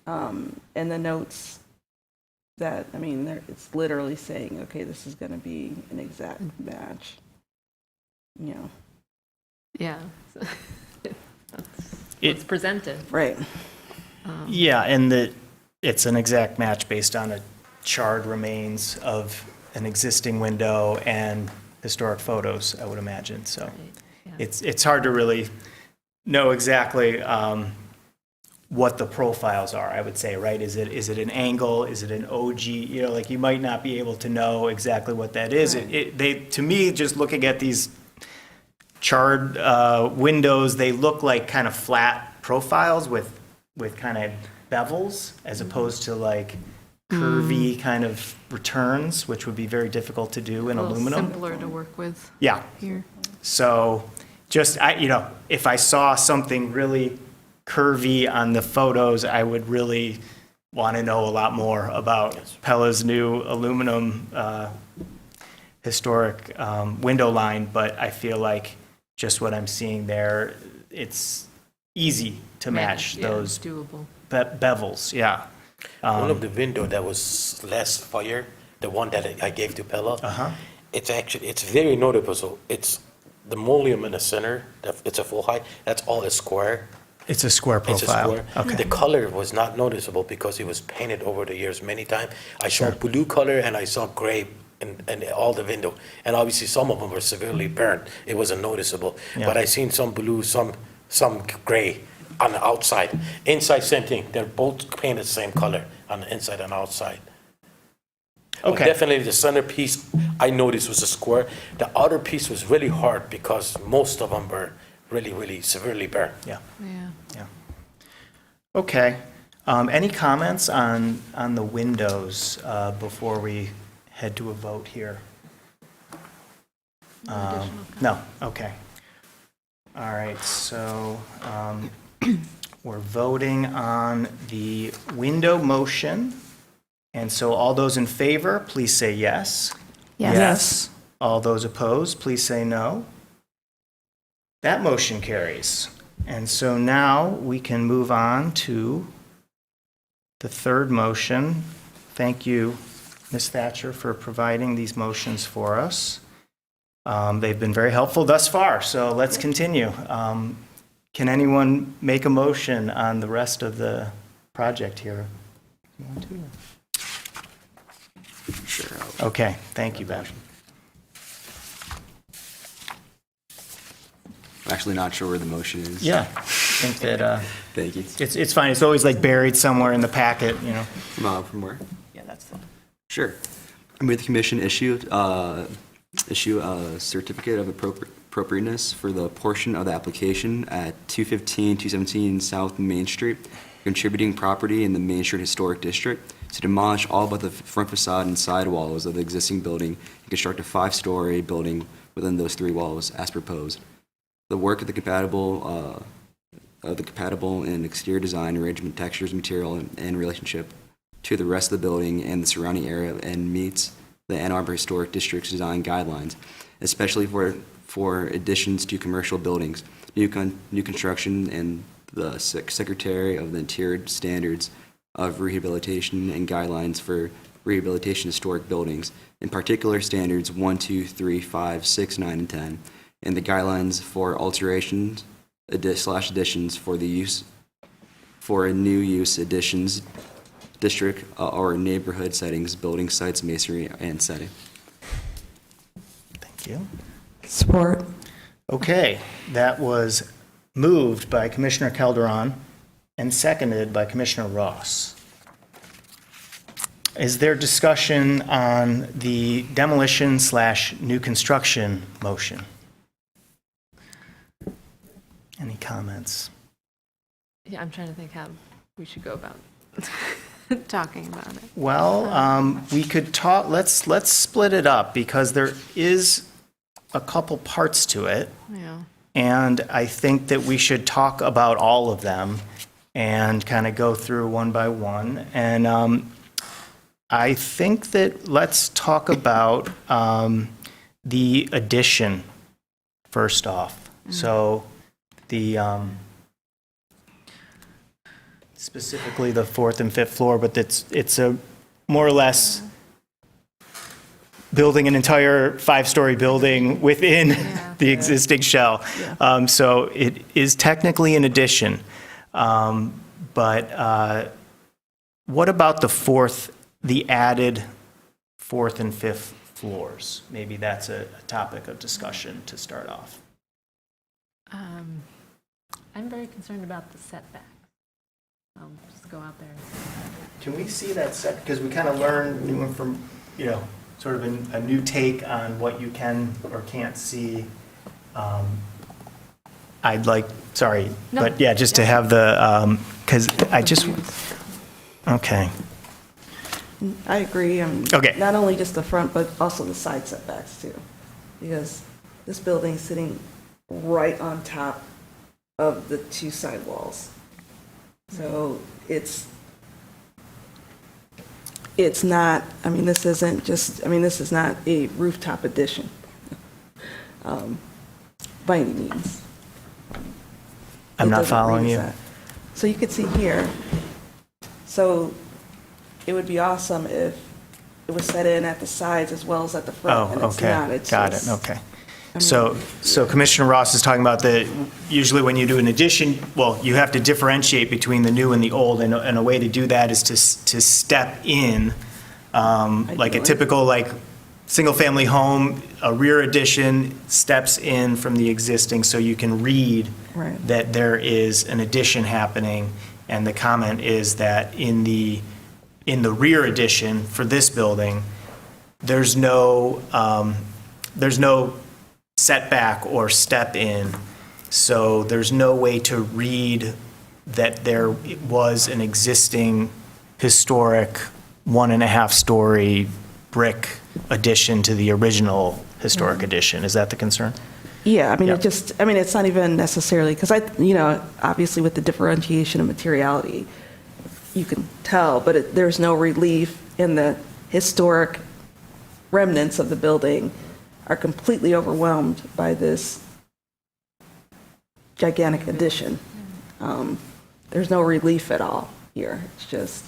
and the notes that, it's literally saying, okay, this is going to be an exact match. Yeah. It- It's presented. Right. Yeah, and it's an exact match based on a charred remains of an existing window and historic photos, I would imagine, so. Yeah. It's hard to really know exactly what the profiles are, I would say, right? Is it an angle? Is it an OG? You know, like, you might not be able to know exactly what that is. To me, just looking at these charred windows, they look like kind of flat profiles with kind of bevels, as opposed to like curvy kind of returns, which would be very difficult to do in A little aluminum. simpler to work with Yeah, here. so just, if I saw something really curvy on the photos, I would really want to know a lot more about Pella's new aluminum historic window line, but I feel like just what I'm seeing there, it's easy to match Yeah, those doable. bevels, yeah. One of the window that was last fire, the one that I gave to Pella, it's very noticeable. It's the mullion in the center, it's a full height, that's all is square. It's a square It's a profile. square. Okay. The color was not noticeable because it was painted over the years many times. I saw blue color and I saw gray in all the window. And obviously some of them were severely burned. It wasn't noticeable. Yeah. But I seen some blue, some gray on the outside. Inside, same thing. They're both painted the same color on the inside and outside. But Okay. definitely the centerpiece, I noticed was a square. The outer piece was really hard because most of them were really, really severely burned. Yeah. Yeah. Yeah. Okay. Any comments on the windows before we head to a vote here? No, okay. All right, so we're voting on the window motion. And so all those in favor, please say yes. Yes. All those opposed, please say no. That motion carries. And so now we can move on to the third motion. Thank you, Ms. Thatcher, for providing these motions for us. They've been very helpful thus far, so let's continue. Can anyone make a motion on the rest of the project here? You want to? Sure. Okay, thank you, Ben. I'm actually not sure where the motion is. Yeah, I think that Thank you. it's fine. It's always like buried somewhere in the packet, you know. From where? Yeah, that's fine. Sure. I move the commission issue a certificate of appropriateness for the portion of the application at 217 South Main Street, contributing property in the Main Street Historic District, to demolish all but the front facade and side walls of the existing building and construct a 5-story building within those 3 walls as proposed. The work of the compatible and exterior design, arrangement, textures, material, and relationship to the rest of the building and the surrounding area, and meets the Ann Arbor Historic District's design guidelines, especially for additions to commercial buildings, new construction, and the Secretary of the Interior standards of rehabilitation and guidelines for rehabilitation historic buildings, in particular standards 1, 2, 3, 5, 6, 9, and 10, and the guidelines for alterations /additions for the use for a new use additions district or neighborhood settings, building sites, masonry, and setting. Thank you. Support. Okay, that was moved by Commissioner Calderon and seconded by Commissioner Ross. Is there discussion on the demolition / new construction motion? Any comments? Yeah, I'm trying to think how we should go about talking about it. Well, we could talk, let's split it up because there is a couple parts to it. Yeah. And I think that we should talk about all of them and kind of go through one by one. And I think that let's talk about the addition first off. So the specifically the 4th and 5th floor, but it's a more or less building an entire 5-story building within Yeah. the existing shell. So it is technically an addition. But what about the added 4th and 5th floors? Maybe that's a topic of discussion to start off. I'm very concerned about the setback. I'll just go out there and say that. Can we see that set, because we kind of learned, we went from, sort of a new take on what you can or can't see. I'd like, sorry, No. but yeah, just to have the, because I just, okay. I agree. Okay. Not only just the front, but also the side setbacks too. Because this building is sitting right on top of the 2 side walls. So it's not, this isn't just, this is not a rooftop addition by any means. I'm It not doesn't following read you. as that. So you could see here, so it would be awesome if it was set in at the sides as well as at the front. Oh, and it's okay. not. It's Got it, just- okay. So Commissioner Ross is talking about usually when you do an addition, well, you have to differentiate between the new and the old, and a way to do that is to step in, like a Ideally. typical, single-family home, a rear addition steps in from the existing, so you can read Right. that there is an addition happening, and the comment is that in the rear addition for this building, there's no setback or step in, so there's no way to read that there was an existing historic 1.5-story brick addition to the original historic addition. Is that the concern? Yeah, Yeah. it's not even necessarily, because obviously with the differentiation of materiality, you can tell, but there's no relief in the historic remnants of the building are completely overwhelmed by this gigantic addition. There's no relief at all here. It's just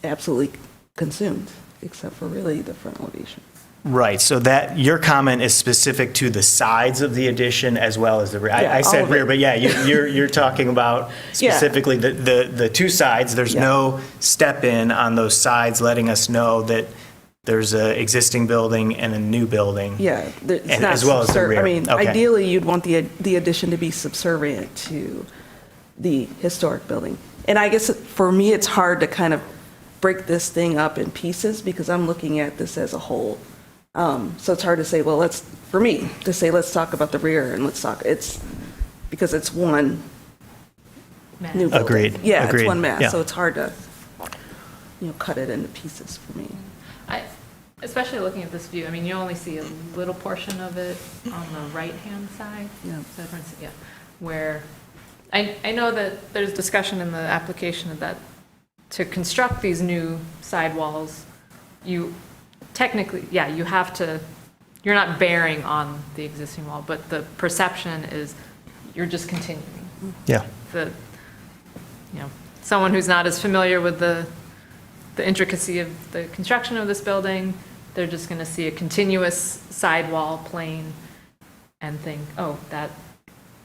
absolutely consumed, except for really the front elevation. Right, so that, your comment is specific to the sides of the addition as well as the rear. Yeah, I all said of it. rear, but yeah, you're talking about Yeah. specifically the 2 sides. There's Yeah. no step in on those sides, letting us know that there's a existing building and a new building. Yeah, it's And not as well as the rear. Okay. Ideally, you'd want the addition to be subservient to the historic building. And I guess for me, it's hard to kind of break this thing up in pieces because I'm looking at this as a whole. So it's hard to say, well, let's talk about the rear and because it's one new building. Agreed, Yeah, agreed, it's one mass, yeah. so it's hard to, cut it into pieces for me. Especially looking at this view, you only see a little portion of it on the right-hand side. Yeah. So for instance, yeah, where, I know that there's discussion in the application of that to construct these new sidewalls, you technically, yeah, you have to, you're not bearing on the existing wall, but the perception is you're just continuing. Yeah. Someone who's not as familiar with the intricacy of the construction of this building, they're just going to see a continuous sidewall plane and think, oh,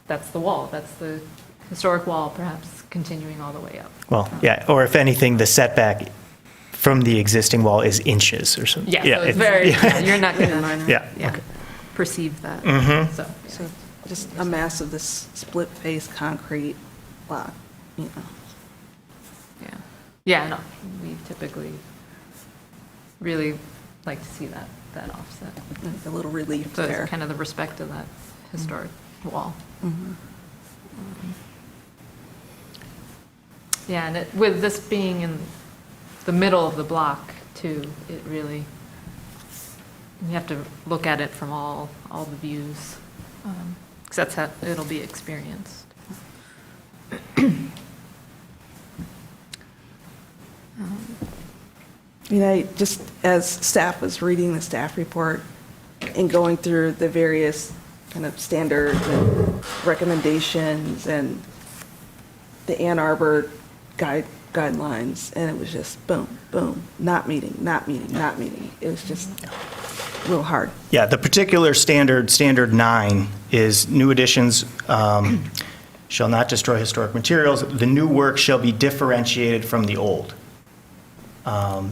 that's the wall, that's the historic wall, perhaps continuing all the way up. Well, yeah, or if anything, the setback from the existing wall is inches or something. Yeah, so it's very, yeah. you're not going to, Yeah, yeah, perceive that. So, So just a mass of this split-face concrete block, yeah. Yeah, no, we typically really like to see that offset. a little relief So there. it's kind of the respect of that historic wall. Yeah, and with this being in the middle of the block too, it really, you have to look at it from all the views, because that's how it'll be experienced. Just as staff was reading the staff report and going through the various kind of standards and recommendations and the Arbor guidelines, and it was just boom, boom, not meeting, not meeting, not meeting. It was just real hard. Yeah, the particular standard 9, is new additions shall not destroy historic materials. The new work shall be differentiated from the old.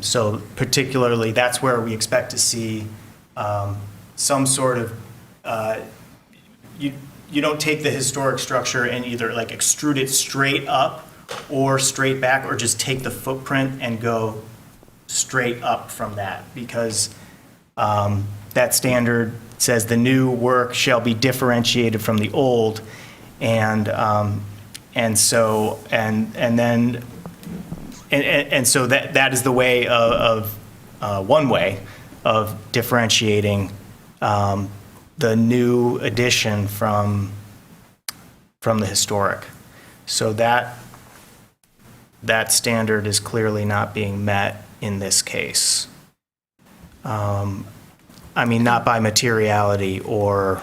So particularly, that's where we expect to see some sort of, you don't take the historic structure and either like extrude it straight up or straight back, or just take the footprint and go straight up from that, because that standard says the new work shall be differentiated from the old, and so that is the way of one way of differentiating the new addition from the historic. So that standard is clearly not being met in this case. I mean, not by materiality or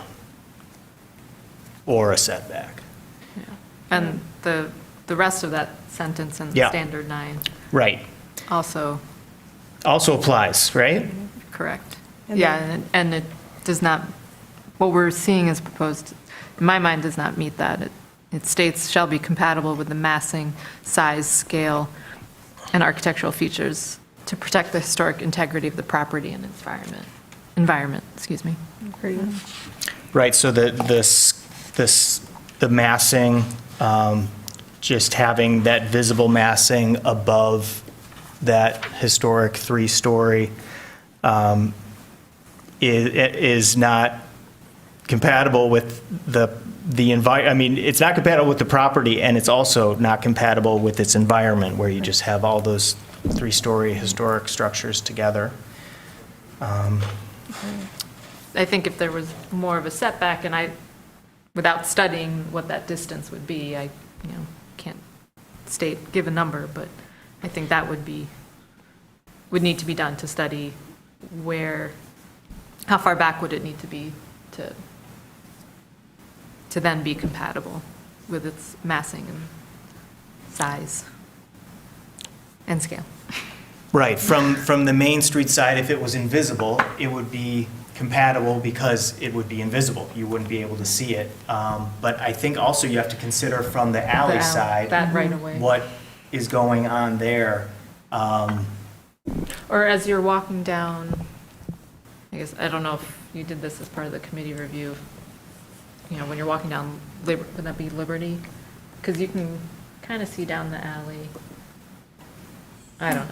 a setback. And the rest of that sentence in Yeah. standard 9 Right. also Also applies, right? correct. Yeah, and it does not, what we're seeing as proposed, in my mind, does not meet that. It states shall be compatible with the massing, size, scale, and architectural features to protect the historic integrity of the property and environment, excuse me. Right, so the massing, just having that visible massing above that historic 3-story is not compatible with the environment. I mean, it's not compatible with the property, and it's also not compatible with its environment, where you just have all those 3-story historic structures together. I think if there was more of a setback, and without studying what that distance would be, I can't give a number, but I think that would need to be done to study how far back would it need to be to then be compatible with its massing and size and scale. Right, from the Main Street side, if it was invisible, it would be compatible because it would be invisible. You wouldn't be able to see it. But I think also you have to consider from the alley side. That right away. What is going on there. Or as you're walking down, I guess, I don't know if you did this as part of the committee review, when you're walking down, would that be Liberty? Because you can kind of see down the alley. I don't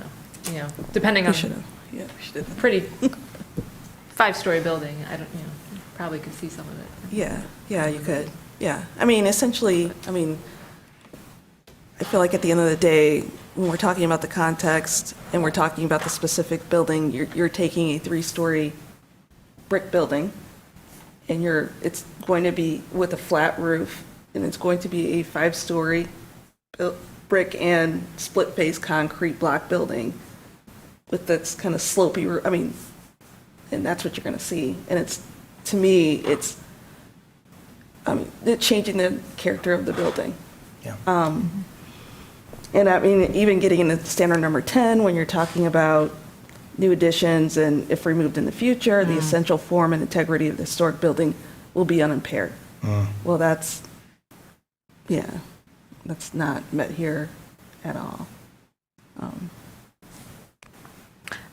know, depending We on should have, yeah, we should have. pretty 5-story building, probably could see some of it. Yeah, you could, yeah. I mean, essentially, I feel like at the end of the day, when we're talking about the context and we're talking about the specific building, you're taking a 3-story brick building, and it's going to be with a flat roof, and it's going to be a 5-story brick and split-face concrete block building with this kind of slopey roof. And that's what you're going to see. And to me, it's changing the character of the building. Yeah. And even getting into standard number 10, when you're talking about new additions and if removed in the future, the essential form and integrity of the historic building will be unimpaired. Well, that's not met here at all.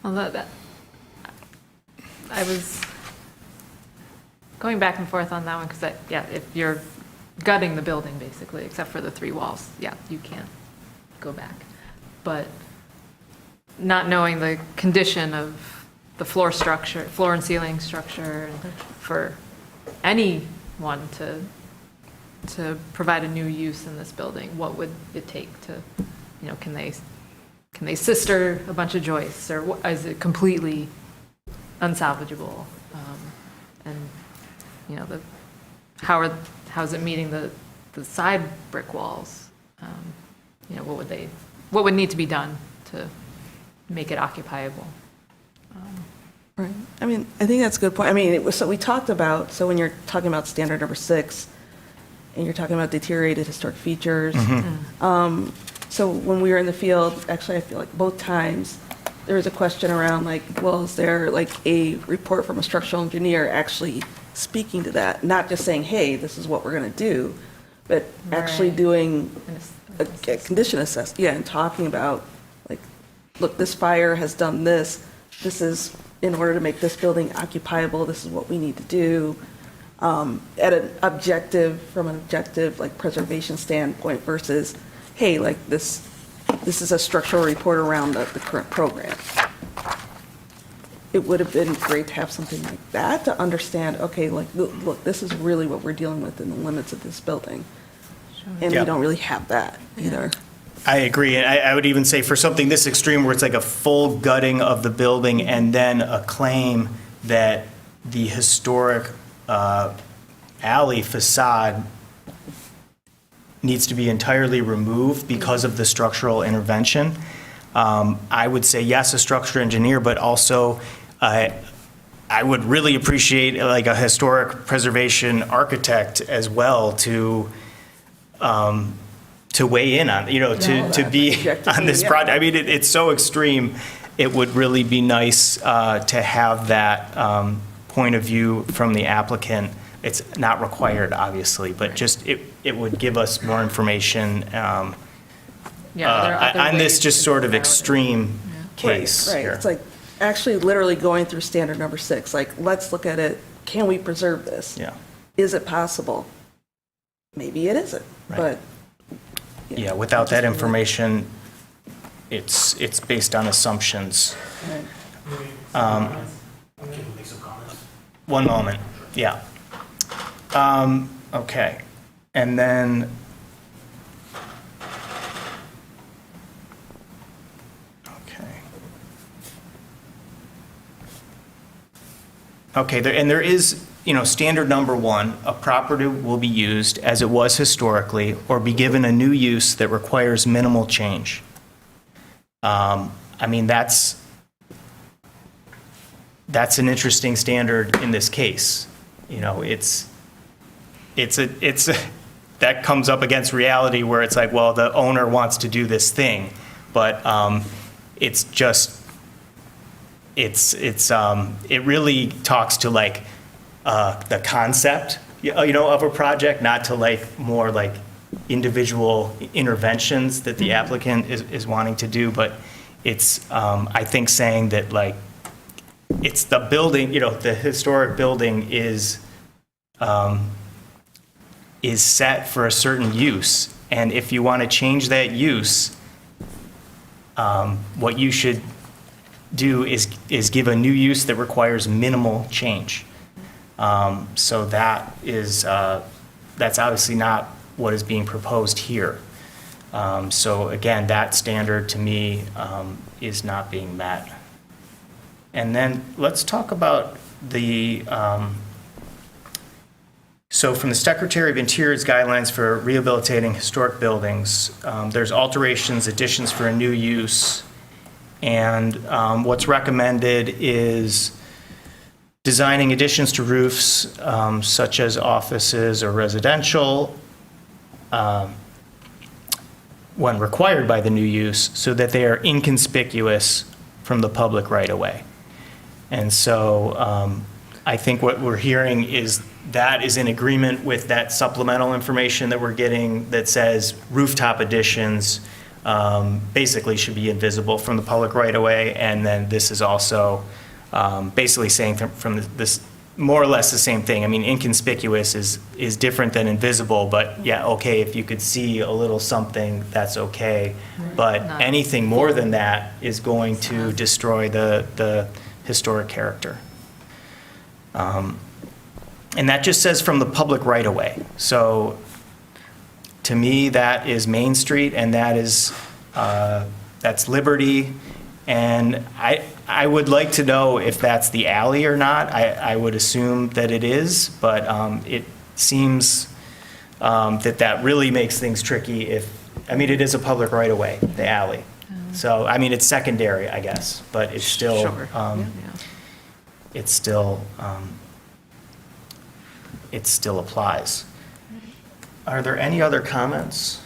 Although I was going back and forth on that one because, if you're gutting the building basically, except for the 3 walls, you can't go back. But not knowing the condition of the floor and ceiling structure, and for anyone to provide a new use in this building, what would it take to, can they sister a bunch of joists, or is it completely unsalvageable? And how is it meeting the side brick walls? What would need to be done to make it occupiable? Right. I think that's a good point. We talked about, so when you're talking about standard number 6, and you're talking about deteriorated historic features, So when we were in the field, actually, I feel like both times, there was a question around like, well, is there like a report from a structural engineer actually speaking to that? Not just saying, hey, this is what we're going to do, but actually Right. doing a condition assessment, yeah, and talking about, like, look, this fire has done this. This is, in order to make this building occupiable, this is what we need to do. At an objective, from an objective, like, preservation standpoint versus, hey, like, this is a structural report around the current program. It would have been great to have something like that to understand, okay, like, look, this is really what we're dealing with in the limits of this building. And Yeah. we don't really have that either. I agree. And I would even say for something this extreme where it's like a full gutting of the building and then a claim that the historic alley facade needs to be entirely removed because of the structural intervention. I would say yes, a structural engineer, but also I would really appreciate like a historic preservation architect as well to weigh in on, to be on this Yeah. project. I mean, it's so extreme. It would really be nice to have that point of view from the applicant. It's not required, obviously, but just it would give us more information Yeah, there are other on this ways just to sort of go about it. extreme case Right, here. it's like actually literally going through standard number 6, like, let's look at it, can we preserve this? Yeah. Is it possible? Maybe it isn't, Right. but. Yeah, without that information, it's based on assumptions. Right. Can we make some comments? One moment, yeah. Okay, and then. Okay. Okay, and there is, standard number 1, a property will be used as it was historically or be given a new use that requires minimal change. I mean, that's an interesting standard in this case. That comes up against reality where it's like, well, the owner wants to do this thing, but it's just, it really talks to like the concept, of a project, not to like more like individual interventions that the applicant is wanting to do, but it's, I think saying that like, it's the building, the historic building is set for a certain use. And if you want to change that use, what you should do is give a new use that requires minimal change. So that's obviously not what is being proposed here. So again, that standard to me is not being met. And then let's talk about so from the Secretary of Interior's guidelines for rehabilitating historic buildings, there's alterations, additions for a new use, and what's recommended is designing additions to roofs such as offices or residential when required by the new use so that they are inconspicuous from the public right-of-way. And so I think what we're hearing is that is in agreement with that supplemental information that we're getting that says rooftop additions basically should be invisible from the public right-of-way. And then this is also basically saying from this more or less the same thing. I mean, inconspicuous is different than invisible, but yeah, okay, if you could see a little something, that's okay. But Not anything more than that is going to destroy the historic character. And that just says from the public right-of-way. So to me, that is Main Street, and that is, that's Liberty. And I would like to know if that's the alley or not. I would assume that it is, but it seems that really makes things tricky it is a public right-of-way, the alley. So, I mean, it's secondary, I guess, but it's still, Sure. it still applies. Are there any other comments?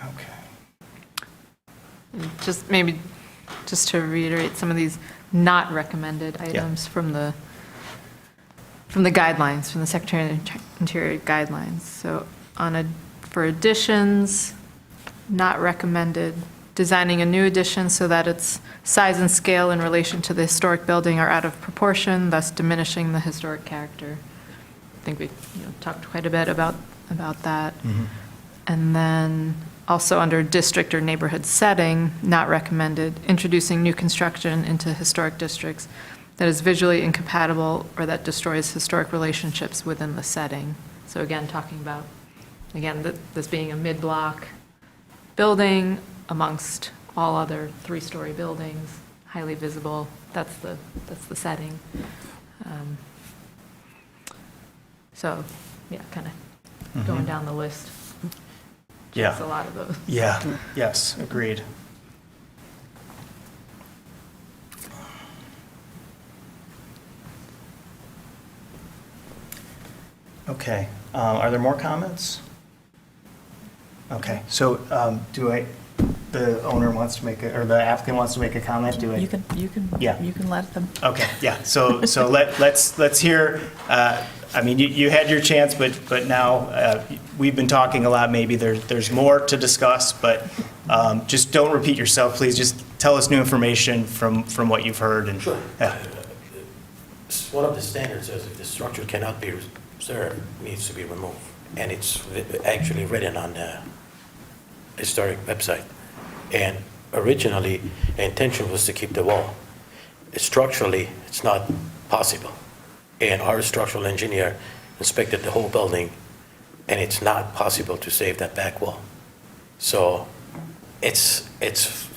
Okay. Just maybe, just to reiterate some of these not recommended items from the guidelines, from the Secretary of the Interior guidelines. So for additions, not recommended, designing a new addition so that its size and scale in relation to the historic building are out of proportion, thus diminishing the historic character. I think we talked quite a bit about that. And then also under district or neighborhood setting, not recommended, introducing new construction into historic districts that is visually incompatible or that destroys historic relationships within the setting. So again, talking about, this being a mid-block building amongst all other three-story buildings, highly visible, that's the setting. So, yeah, kind of going down the list. Yeah. It's a lot of those. Yeah, yes, agreed. Okay, are there more comments? Okay, so the owner wants to make or the applicant wants to make a comment, do I? You can Yeah. you can let them. Okay, yeah, so let's hear, I mean, you had your chance, but now we've been talking a lot, maybe there's more to discuss, but just don't repeat yourself, please, just tell us new information from what you've heard. And Sure. yeah. One of the standards says if the structure cannot be preserved, it needs to be removed. And it's actually written on the historic website. And originally, the intention was to keep the wall. Structurally, it's not possible. And our structural engineer inspected the whole building, and it's not possible to save that back wall. So it's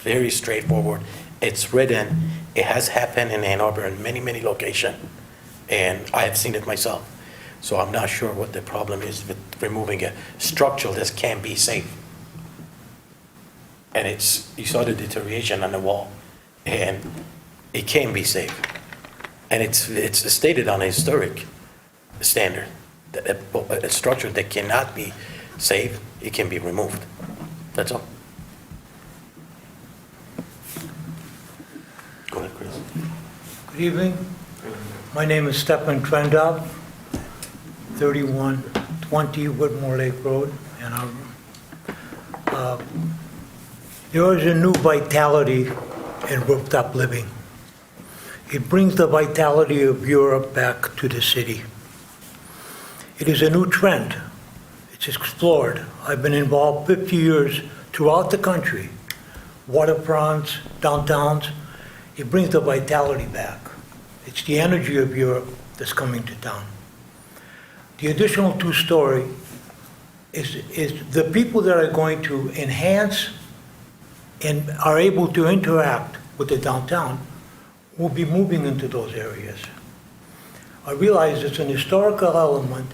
very straightforward. It's written. It has happened in Ann Arbor in many, many locations, and I have seen it myself. So I'm not sure what the problem is with removing a structure that can be saved. And you saw the deterioration on the wall, and it can be saved. And it's stated on a historic standard that a structure that cannot be saved, it can be removed. That's all. Go ahead, Chris. Good evening. My name is Stepan Trendov, 3120 Whitmore Lake Road, Ann Arbor. There is a new vitality in rooftop living. It brings the vitality of Europe back to the city. It is a new trend. It's explored. I've been involved 50 years throughout the country, waterfronts, downtowns. It brings the vitality back. It's the energy of Europe that's coming to town. The additional two-story is the people that are going to enhance and are able to interact with the downtown will be moving into those areas. I realize it's an historical element.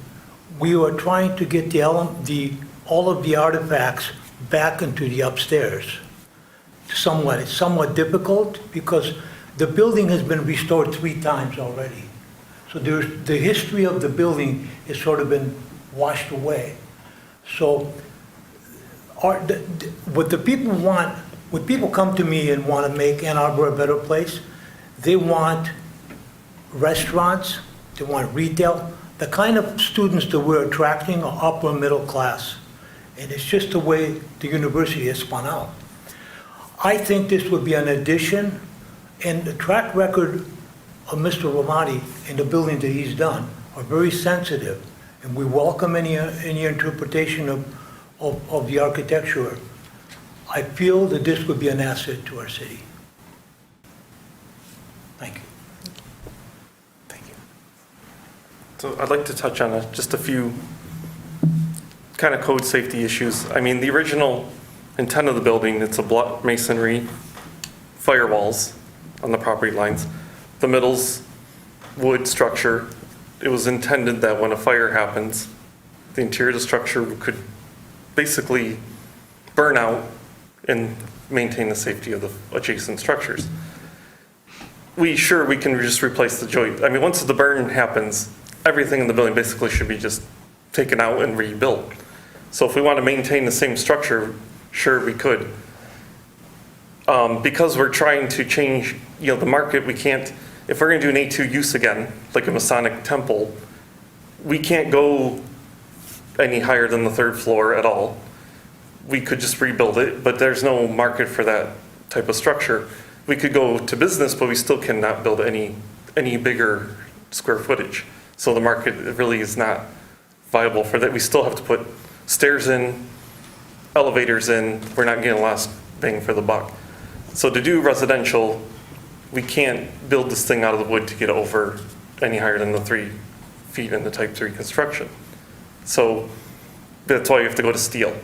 We are trying to get all of the artifacts back into the upstairs. It's somewhat difficult because the building has been restored 3 times already. So the history of the building has sort of been washed away. So what the people want, when people come to me and want to make Ann Arbor a better place, they want restaurants, they want retail. The kind of students that we're attracting are upper middle class. And it's just the way the university has spun out. I think this would be an addition, and the track record of Mr. Ramadi and the building that he's done are very sensitive, and we welcome any interpretation of the architecture. I feel that this would be an asset to our city. Thank you. Thank you. So I'd like to touch on just a few kind of code safety issues. I mean, the original intent of the building, it's a block masonry firewalls on the property lines. The middle's wood structure. It was intended that when a fire happens, the interior of the structure could basically burn out and maintain the safety of the adjacent structures. We can just replace the joint. I mean, once the burn happens, everything in the building basically should be just taken out and rebuilt. So if we want to maintain the same structure, sure, we could. Because we're trying to change, the market, we can't, if we're gonna do an A2 use again, like a Masonic temple, we can't go any higher than the 3rd floor at all. We could just rebuild it, but there's no market for that type of structure. We could go to business, but we still cannot build any bigger square footage. So the market really is not viable for that. We still have to put stairs in, elevators in. We're not getting the last bang for the buck. So to do residential, we can't build this thing out of the wood to get over any higher than the 3 feet in the type 3 construction. So that's why you have to go to steel.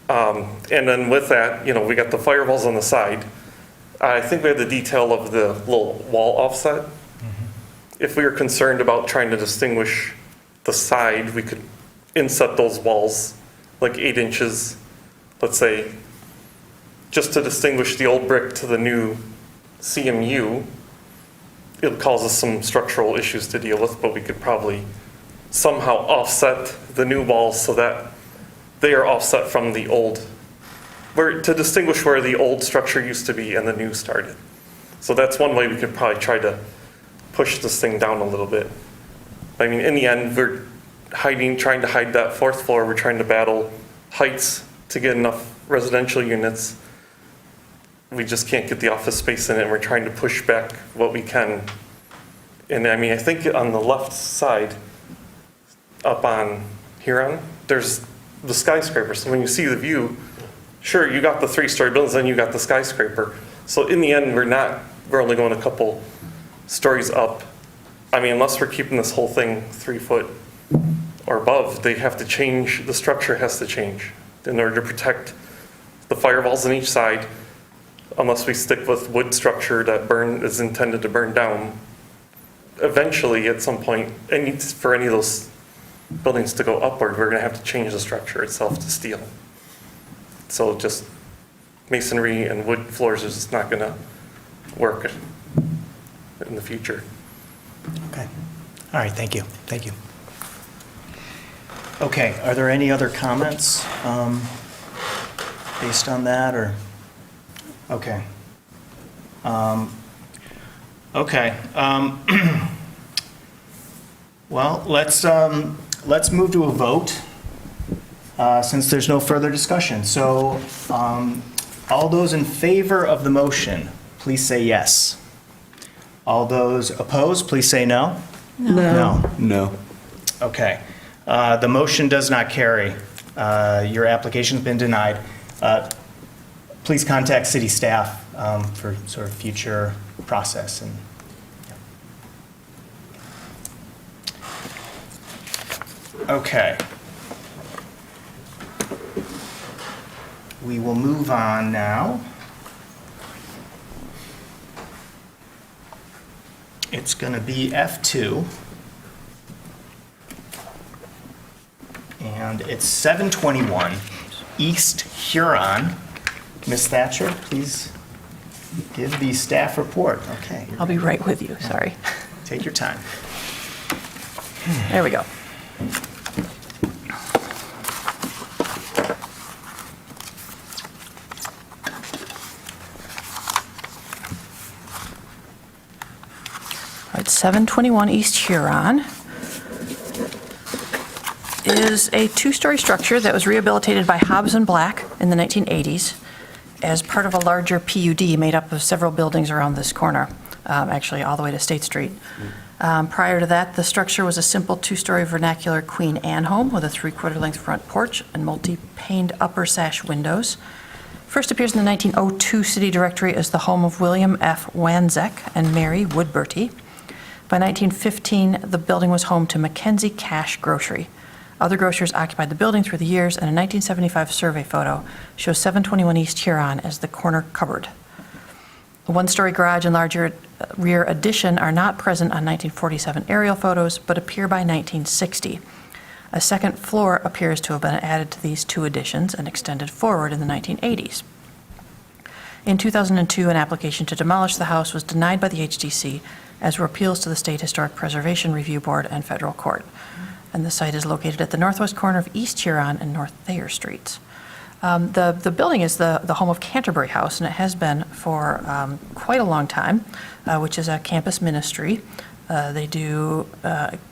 And then with that, we got the firewalls on the side. I think we have the detail of the little wall offset. If we were concerned about trying to distinguish the side, we could inset those walls like 8 inches, let's say, just to distinguish the old brick to the new CMU. It causes some structural issues to deal with, but we could probably somehow offset the new walls so that they are offset from the old, to distinguish where the old structure used to be and the new started. So that's one way we could probably try to push this thing down a little bit. I mean, in the end, we're trying to hide that 4th floor. We're trying to battle heights to get enough residential units. We just can't get the office space in it, and we're trying to push back what we can. And I mean, I think on the left side, up on Huron, there's the skyscraper. So when you see the view, sure, you got the 3-story buildings, then you got the skyscraper. So in the end, we're only going a couple stories up. I mean, unless we're keeping this whole thing 3 foot or above, they have to change, the structure has to change in order to protect the firewalls on each side. Unless we stick with wood structure that is intended to burn down, eventually at some point, for any of those buildings to go upward, we're going to have to change the structure itself to steel. So just masonry and wood floors is just not going to work in the future. Okay. All right, thank you. Thank you. Okay, are there any other comments based on that, or? Okay. Okay. Well, let's move to a vote since there's no further discussion. So all those in favor of the motion, please say yes. All those opposed, please say no. No. No. Okay. The motion does not carry. Your application's been denied. Please contact city staff for sort of future process. And okay. We will move on now. It's going to be F2. And it's 721 East Huron. Ms. Thatcher, please give the staff report. Okay. I'll be right with you, sorry. Take your time. There we go. All right, 721 East Huron is a 2-story structure that was rehabilitated by Hobbs and Black in the 1980s as part of a larger PUD made up of several buildings around this corner, actually all the way to State Street. Prior to that, the structure was a simple 2-story vernacular Queen Anne home with a 3/4 length front porch and multi-paned upper sash windows. First appears in the 1902 city directory as the home of William F. Wanzek and Mary Woodberty. By 1915, the building was home to Mackenzie Cash Grocery. Other grocers occupied the building through the years, and a 1975 survey photo shows 721 East Huron as the corner cupboard. The 1-story garage and larger rear addition are not present on 1947 aerial photos, but appear by 1960. A second floor appears to have been added to these 2 additions and extended forward in the 1980s. In 2002, an application to demolish the house was denied by the HDC, as were appeals to the State Historic Preservation Review Board and federal court. And the site is located at the northwest corner of East Huron and North Thayer Streets. The building is the home of Canterbury House, and it has been for quite a long time, which is a campus ministry. They do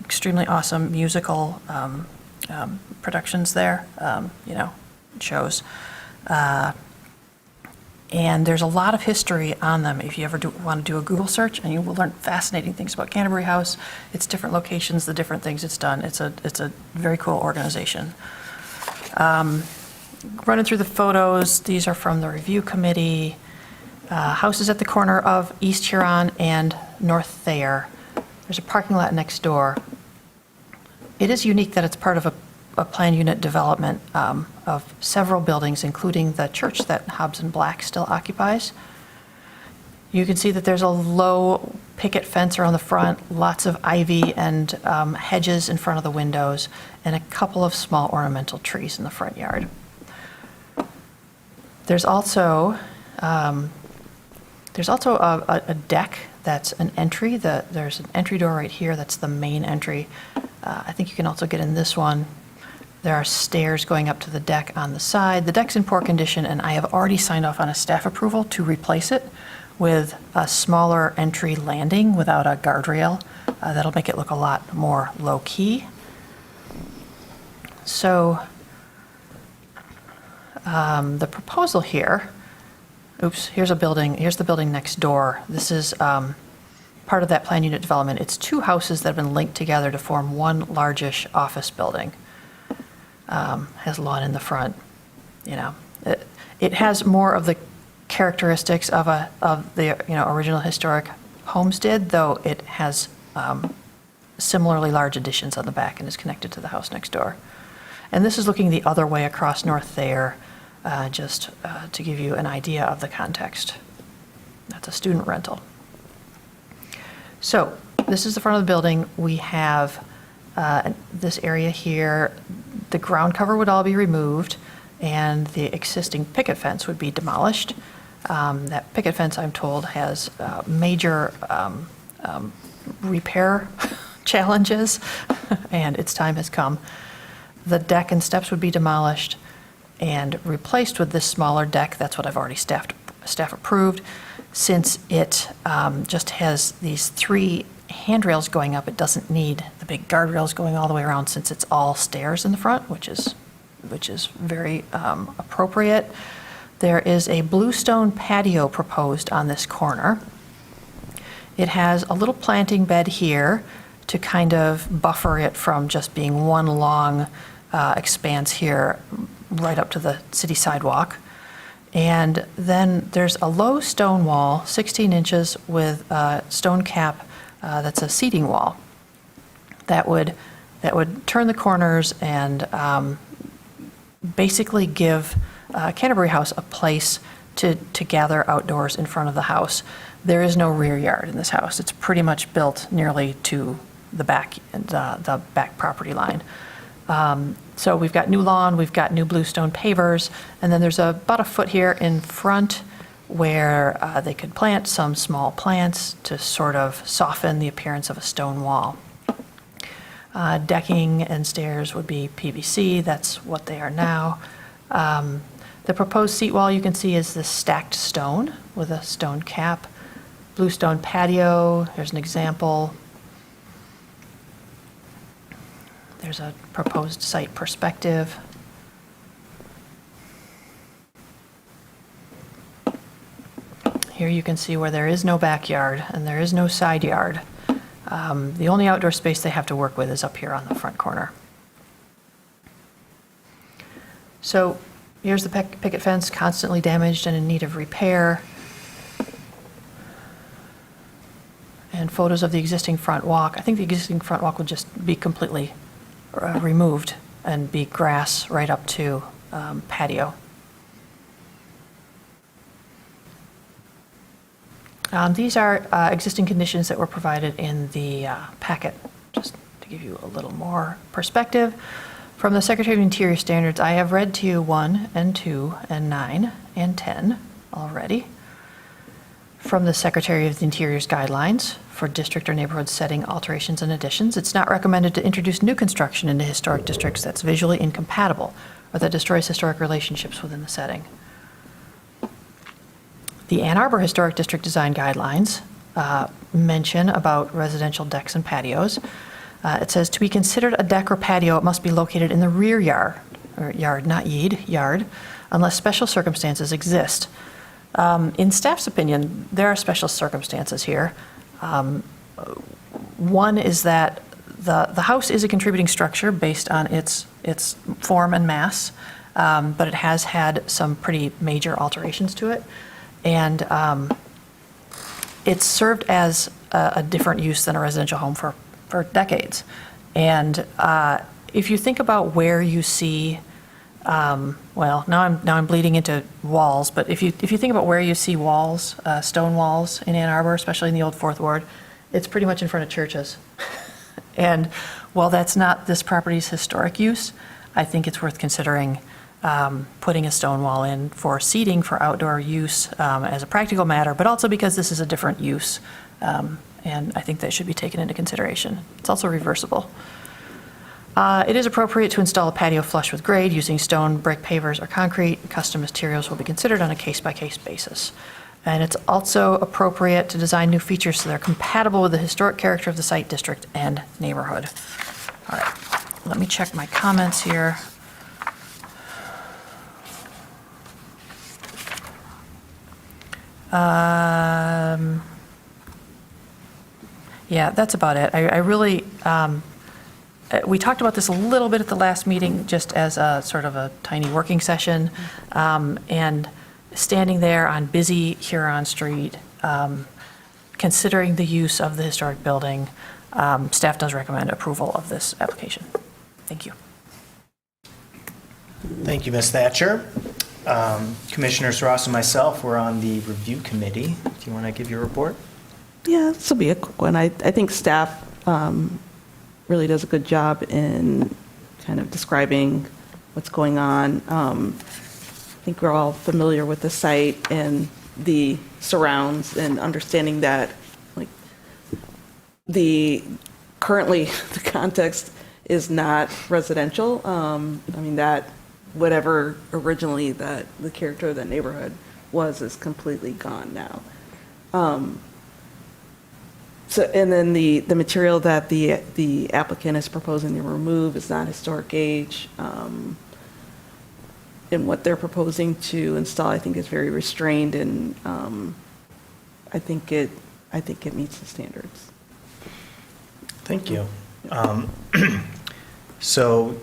extremely awesome musical productions there, shows. And there's a lot of history on them. If you ever want to do a Google search, and you will learn fascinating things about Canterbury House, its different locations, the different things it's done. It's a very cool organization. Running through the photos, these are from the review committee. Houses at the corner of East Huron and North Thayer. There's a parking lot next door. It is unique that it's part of a planned unit development of several buildings, including the church that Hobbs and Black still occupies. You can see that there's a low picket fence around the front, lots of ivy and hedges in front of the windows, and a couple of small ornamental trees in the front yard. There's also a deck that's an entry. There's an entry door right here. That's the main entry. I think you can also get in this one. There are stairs going up to the deck on the side. The deck's in poor condition, and I have already signed off on a staff approval to replace it with a smaller entry landing without a guardrail. That'll make it look a lot more low-key. So the proposal here, here's the building next door. This is part of that planned unit development. It's two houses that have been linked together to form one largish office building. Has lawn in the front, It has more of the characteristics of the original historic homes did, though it has similarly large additions on the back and is connected to the house next door. And this is looking the other way across North Thayer, just to give you an idea of the context. That's a student rental. So this is the front of the building. We have this area here. The ground cover would all be removed, and the existing picket fence would be demolished. That picket fence, I'm told, has major repair challenges, and its time has come. The deck and steps would be demolished and replaced with this smaller deck. That's what I've already staff approved. Since it just has these 3 handrails going up, it doesn't need the big guardrails going all the way around, since it's all stairs in the front, which is very appropriate. There is a bluestone patio proposed on this corner. It has a little planting bed here to kind of buffer it from just being one long expanse here right up to the city sidewalk. And then there's a low stone wall, 16 inches, with a stone cap that's a seating wall that would turn the corners and basically give Canterbury House a place to gather outdoors in front of the house. There is no rear yard in this house. It's pretty much built nearly to the back property line. So we've got new lawn, we've got new bluestone pavers, and then there's about a foot here in front where they could plant some small plants to sort of soften the appearance of a stone wall. Decking and stairs would be PVC. That's what they are now. The proposed seat wall, you can see, is this stacked stone with a stone cap. Bluestone patio, here's an example. There's a proposed site perspective. Here you can see where there is no backyard and there is no side yard. The only outdoor space they have to work with is up here on the front corner. So here's the picket fence, constantly damaged and in need of repair. And photos of the existing front walk. I think the existing front walk will just be completely removed and be grass right up to patio. These are existing conditions that were provided in the packet, just to give you a little more perspective. From the Secretary of Interior standards, I have read to you 1 and 2 and 9 and 10 already. From the Secretary of the Interior's guidelines for district or neighborhood setting alterations and additions, it's not recommended to introduce new construction into historic districts that's visually incompatible or that destroys historic relationships within the setting. The Ann Arbor Historic District Design Guidelines mention about residential decks and patios. It says, to be considered a deck or patio, it must be located in the rear yard, or yard, not yard, unless special circumstances exist. In staff's opinion, there are special circumstances here. One is that the house is a contributing structure based on its form and mass, but it has had some pretty major alterations to it. And it's served as a different use than a residential home for decades. And if you think about where you see, well, now I'm bleeding into walls, but if you think about where you see walls, stone walls in Ann Arbor, especially in the old Fourth Ward, it's pretty much in front of churches. And while that's not this property's historic use, I think it's worth considering putting a stone wall in for seating for outdoor use as a practical matter, but also because this is a different use. And I think that should be taken into consideration. It's also reversible. It is appropriate to install a patio flush with grade using stone, brick pavers, or concrete. Custom materials will be considered on a case-by-case basis. And it's also appropriate to design new features so they're compatible with the historic character of the site, district, and neighborhood. All right, let me check my comments here. Yeah, that's about it. I really, we talked about this a little bit at the last meeting, just as a sort of a tiny working session. And standing there on busy Huron Street, considering the use of the historic building, staff does recommend approval of this application. Thank you. Thank you, Ms. Thatcher. Commissioners Ross and myself were on the review committee. Do you want to give your report? Yeah, this will be a quick one. I think staff really does a good job in kind of describing what's going on. I think we're all familiar with the site and the surrounds and understanding that, like, currently the context is not residential. I mean, that whatever originally the character of the neighborhood was is completely gone now. So, and then the material that the applicant is proposing to remove is not historic age. And what they're proposing to install, I think, is very restrained, and I think it meets the standards. Thank you. So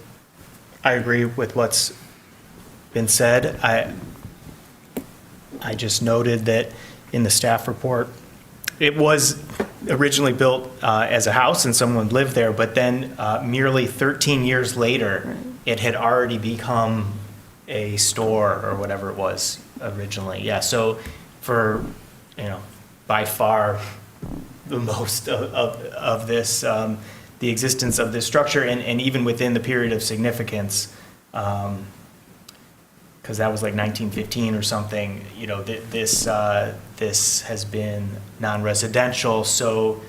I agree with what's been said. I just noted that in the staff report, it was originally built as a house and someone lived there, but then merely 13 years later, it had already become a store or whatever it was originally. Yeah, so for, by far the most of this, the existence of this structure, and even within the period of significance, because that was like 1915 or something, this has been non-residential, so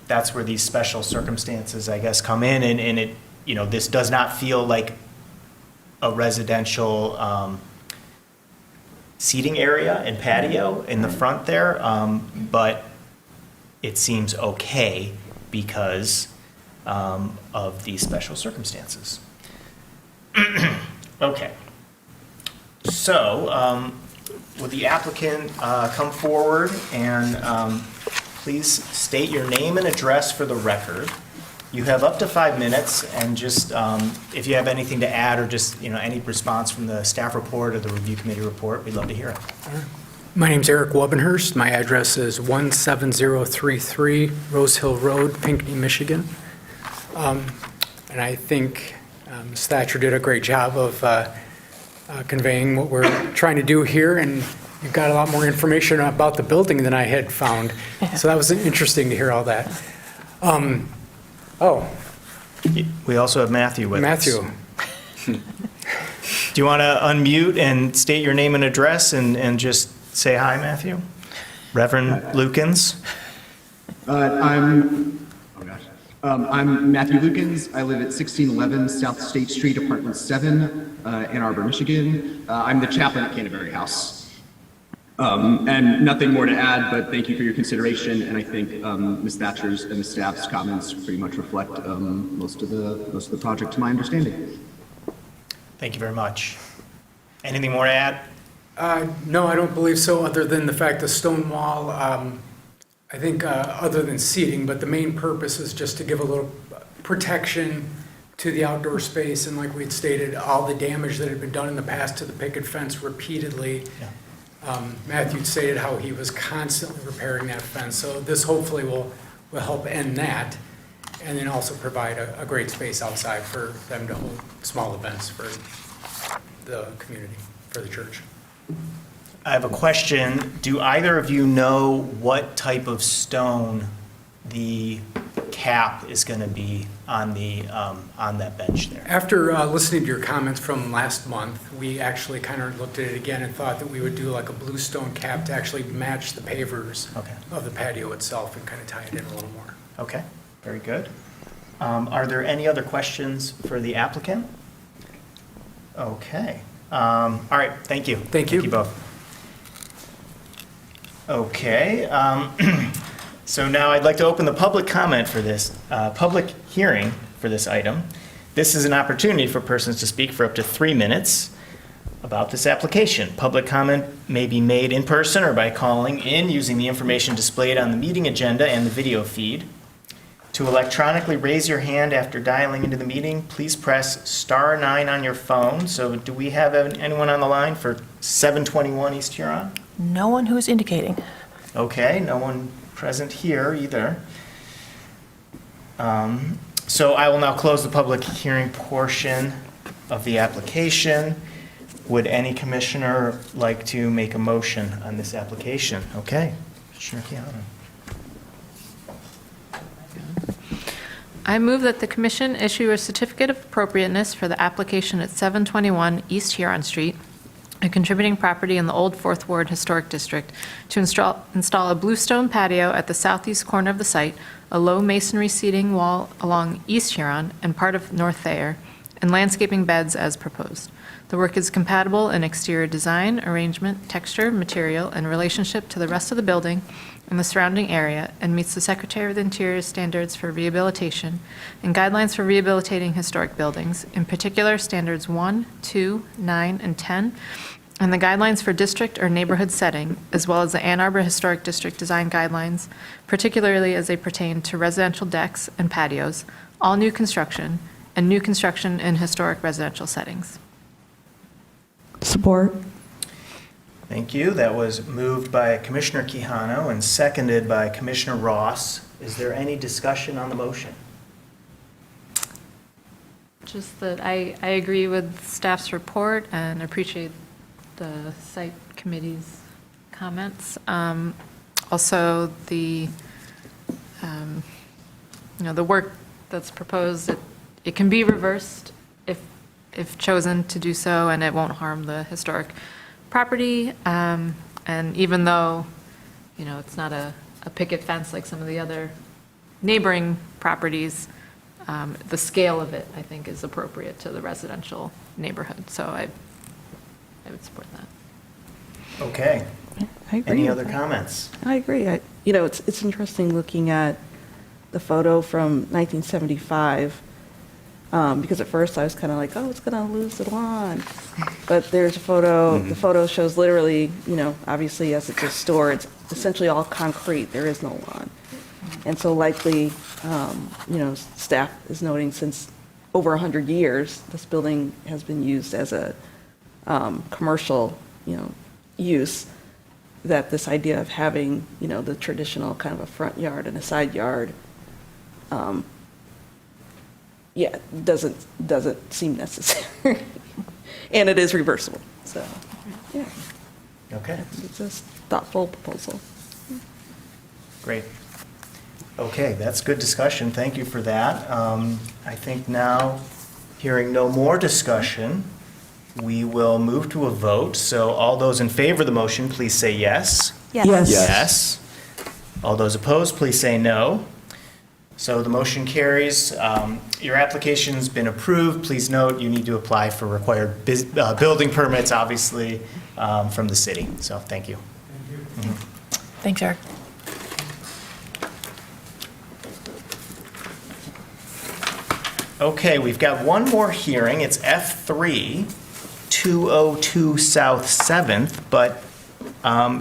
that's where these special circumstances, I guess, come in, and it, this does not feel like a residential seating area and patio in the front there, but it seems okay because of these special circumstances. Okay. So, would the applicant come forward and please state your name and address for the record. You have up to 5 minutes, and just if you have anything to add or just any response from the staff report or the review committee report, we'd love to hear it. My name's Eric Wobenhurst. My address is 17033 Rose Hill Road, Pinckney, Michigan. And I think Ms. Thatcher did a great job of conveying what we're trying to do here, and you've got a lot more information about the building than I had found. So that was interesting to hear all that. We also have Matthew with us. Matthew. Do you want to unmute and state your name and address and just say hi, Matthew? Reverend Lukens? I'm Matthew Lukens. I live at 1611 South State Street, Apartment 7, Ann Arbor, Michigan. I'm the chaplain at Canterbury House. And nothing more to add, but thank you for your consideration. And I think Ms. Thatcher's and the staff's comments pretty much reflect most of the project, to my understanding. Thank you very much. Anything more to add? No, I don't believe so, other than the fact the stone wall, I think, other than seating, but the main purpose is just to give a little protection to the outdoor space, and like we had stated, all the damage that had been done in the past to the picket fence repeatedly. Matthew stated how he was constantly repairing that fence, so this hopefully will help end that, and then also provide a great space outside for them to hold small events for the community, for the church. I have a question. Do either of you know what type of stone the cap is going to be on that bench there? After listening to your comments from last month, we actually kind of looked at it again and thought that we would do like a blue stone cap to actually match the pavers of the patio itself and kind of tie it in a little more. Okay, very good. Are there any other questions for the applicant? Okay. All right, thank you. Thank you. Thank you both. Okay, so now I'd like to open the public comment for this, public hearing for this item. This is an opportunity for persons to speak for up to 3 minutes about this application. Public comment may be made in person or by calling in using the information displayed on the meeting agenda and the video feed. To electronically raise your hand after dialing into the meeting, please press *9 on your phone. So do we have anyone on the line for 721 East Huron? No one who's indicating. Okay, no one present here either. So I will now close the public hearing portion of the application. Would any commissioner like to make a motion on this application? Okay, Commissioner Keanu. I move that the commission issue a certificate of appropriateness for the application at 721 East Huron Street, a contributing property in the Old Fourth Ward Historic District, to install a bluestone patio at the southeast corner of the site, a low masonry seating wall along East Huron and part of North Thayer, and landscaping beds as proposed. The work is compatible in exterior design, arrangement, texture, material, and relationship to the rest of the building and the surrounding area, and meets the Secretary of the Interior standards for rehabilitation and guidelines for rehabilitating historic buildings, in particular standards 1, 2, 9, and 10, and the guidelines for district or neighborhood setting, as well as the Ann Arbor Historic District design guidelines, particularly as they pertain to residential decks and patios, all new construction, and new construction in historic residential settings. Support. Thank you. That was moved by Commissioner Quijano and seconded by Commissioner Ross. Is there any discussion on the motion? Just that I agree with staff's report and appreciate the site committee's comments. Also, the work that's proposed, it can be reversed if chosen to do so, and it won't harm the historic property. And even though, it's not a picket fence like some of the other neighboring properties, the scale of it, I think, is appropriate to the residential neighborhood. So I would support that. Okay. I agree. Any with other that. comments? I agree. It's interesting looking at the photo from 1975, because at first I was kind of like, oh, it's going to lose the lawn. But there's a photo, the photo shows literally, obviously as it's a store, it's essentially all concrete. There is no lawn. And so likely, staff is noting since over 100 years, this building has been used as a commercial, use, that this idea of having, the traditional kind of a front yard and a side yard, doesn't seem necessary. And it is reversible, so, yeah. Okay, It's a thoughtful proposal. great. Okay, that's good discussion. Thank you for that. I think now, hearing no more discussion, we will move to a vote. So all those in favor of the motion, please say yes. Yes. Yes. All those opposed, please say no. So the motion carries. Your application's been approved. Please note, you need to apply for required building permits, obviously, from the city. So thank you. Thanks, Eric. Okay, we've got one more hearing. It's F3, 202 South 7th, but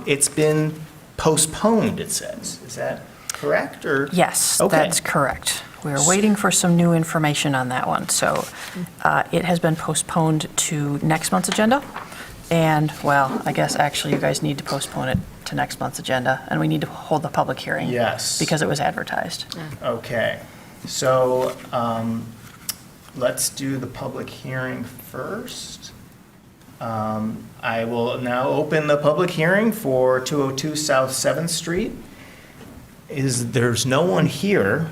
it's been postponed, it says. Is that correct, or? Yes, Okay. that's correct. We're waiting for some new information on that one. So it has been postponed to next month's agenda. And, well, I guess actually you guys need to postpone it to next month's agenda, and we need to hold the public hearing. Yes. Because it was advertised. Okay, so let's do the public hearing first. I will now open the public hearing for 202 South 7th Street. There's no one here.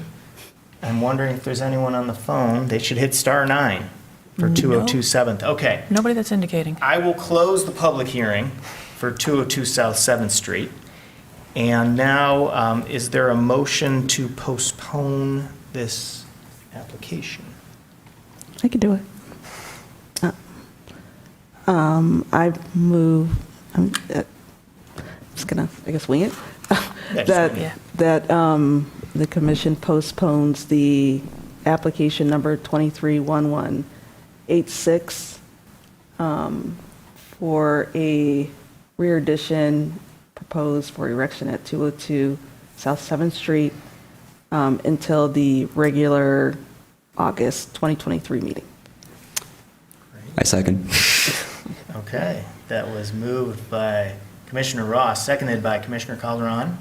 I'm wondering if there's anyone on the phone. They should hit *9 for 202 7th. Okay. Nobody that's indicating. I will close the public hearing for 202 South 7th Street. And now, is there a motion to postpone this application? I could do it. I move, I'm just gonna, I guess, wing it. just wing it. That the commission postpones the application number 231186 for a rear addition proposed for erection at 202 South 7th Street until the regular August 2023 meeting. I second. Okay, that was moved by Commissioner Ross, seconded by Commissioner Calderon.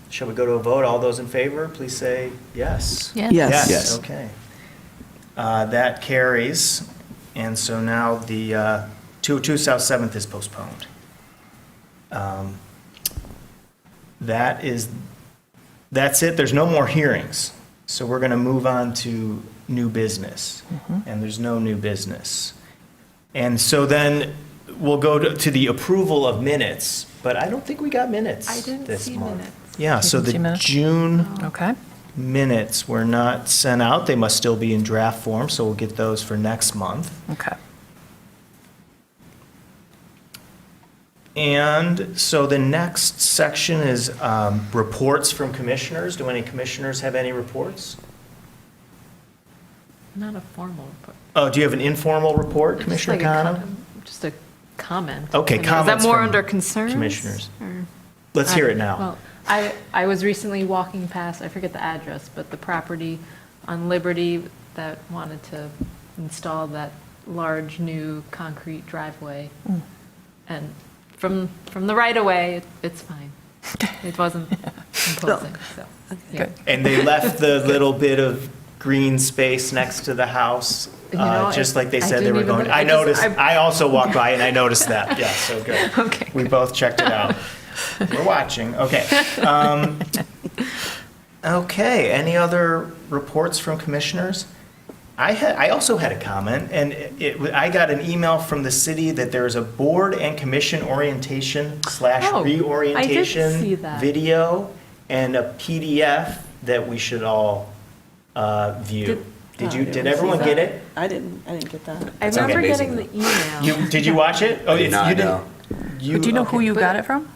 Shall we go to a vote? All those in favor, please say yes. Yes. Yes. Yes. Okay. That carries, and so now the 202 South 7th is postponed. That's it, there's no more hearings. So we're going to move on to new business, and there's no new business. And so then we'll go to the approval of minutes, but I don't think we got minutes I didn't this see month. minutes. Yeah, so didn't see the minutes? June Okay. minutes were not sent out. They must still be in draft form, so we'll get those for next month. Okay. And so the next section is reports from commissioners. Do any commissioners have any reports? Not a formal report. Oh, do you have an informal report, Just Commissioner like a Kano? Just a comment. Okay, I mean, comments Is that more from under concerns? commissioners. or- Let's hear it now. Well, I was recently walking past, I forget the address, but the property on Liberty that wanted to install that large new concrete driveway. And from the right of way, it's fine. It wasn't imposing, so. yeah. Good. And they left the little bit of green space next to the house, You know, just I- like they I said they didn't were even going. look- I I just- noticed, I- I also walked by and I noticed that. Yeah, so good. Okay, We both checked it out. We're watching, okay. Okay, any other reports from commissioners? I also had a comment, and I got an email from the city that there is a board and commission orientation / Oh, reorientation I did see that. video and a PDF that we should all view. Did everyone get it? I didn't get that. I sounds remember amazing, getting the email. Did you watch it? Oh, I did if not, you didn't. no. But do you know who okay. you got it from?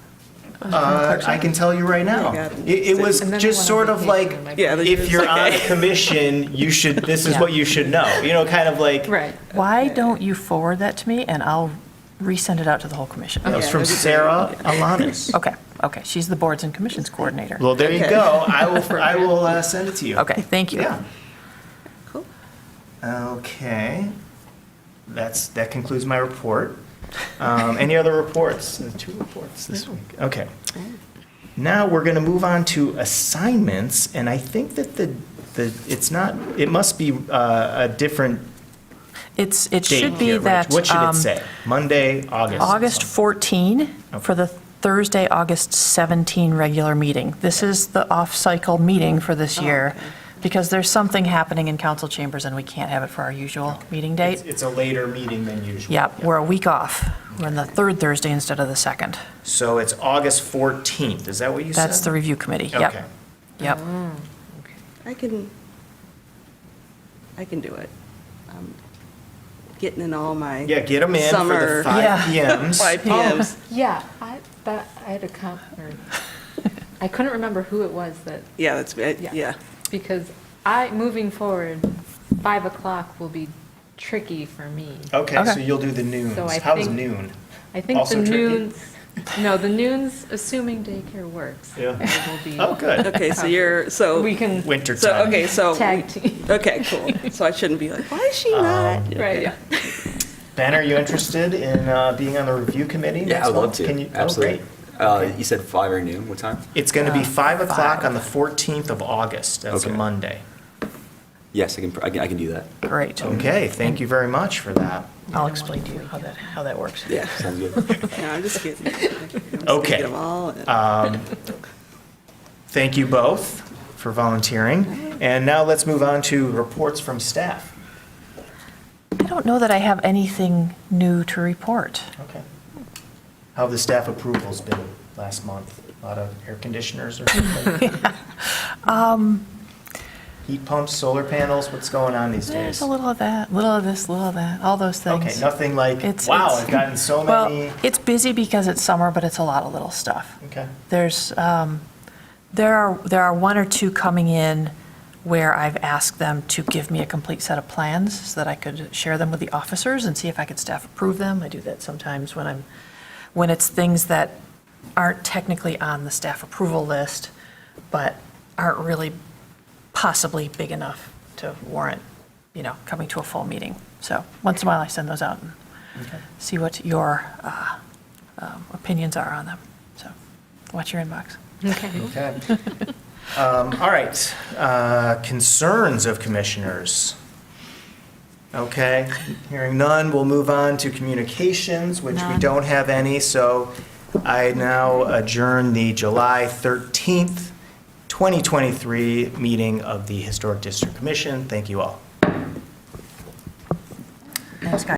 I can tell you right now. Yeah, I got it. It was And then I just went sort on of like, vacation, and Yeah, my- if you're on a okay. commission, this is Yeah. what you should know. You know, kind of like, Right. Why don't you forward that to me, and I'll resend it out to the whole commission? it was from Sarah Alanis. Okay, okay, she's the boards and commissions coordinator. Well, there you Okay. go. I will send it to you. Okay, thank you. Yeah. Cool. Okay. That concludes my report. Any other reports? 2 reports this week. Okay. Now we're going to move on to assignments, and I think that it must be a different It date should be here, Rich. that. What should it say? Monday, August? August 14 for the Thursday, August 17 regular meeting. This is the off-cycle meeting for this year, because there's something happening in council chambers and we can't have it for our usual meeting date. It's a later meeting than usual. Yeah, we're a week off. We're on the third Thursday instead of the second. So it's August 14th, is that what you said? That's the review committee, Okay. yep. Yep. I can do it. I'm getting in all my Yeah, get them in for Summer. the 5 PMs. 5 PMs. Yeah, I had a I couldn't remember who it was that, Yeah, that's, yeah. because moving forward, 5 o'clock will be tricky for me. Okay, so you'll do the noons. So I How's think- noon? I think Also the tricky? noons, no, the noons, assuming daycare works. Yeah. Will be Oh, good. Okay, so you're, so, We can Winter so, time. okay, so, tag team. okay, cool. So I shouldn't be like, why is she not? Right. Yeah. Ben, are you interested in being on the review committee next Yeah, I'd love month? to. Can you? Absolutely. Oh, great. You said 5 or noon, what time? It's going to be 5 o'clock on the 14th of August. That's a Okay. Monday. Yes, I can do that. Great. Okay, thank you very much for that. I'll explain to you how that works. Yeah, sounds good. Yeah, I'm just getting, I'm just gonna Okay. get them all. and- Thank you both for volunteering. And now let's move on to reports from staff. I don't know that I have anything new to report. Okay. How have the staff approvals been last month? A lot of air conditioners or something? Heat pumps, solar panels, what's going on these There's days? a little of that, little of this, little of that, all those things. Okay, nothing like, It's- wow, it's- I've gotten so many. Well, it's busy because it's summer, but it's a lot of little stuff. Okay. There's, there are one or two coming in where I've asked them to give me a complete set of plans so that I could share them with the officers and see if I could staff approve them. I do that sometimes when it's things that aren't technically on the staff approval list, but aren't really possibly big enough to warrant, coming to a full meeting. So once in a while, I send those out and see what your opinions are on them. So watch your inbox. Okay. All right. Concerns of commissioners. Okay, hearing none, we'll move on to communications, which we None. don't have any. So I now adjourn the July 13th, 2023 meeting of the Historic District Commission. Thanks, guys.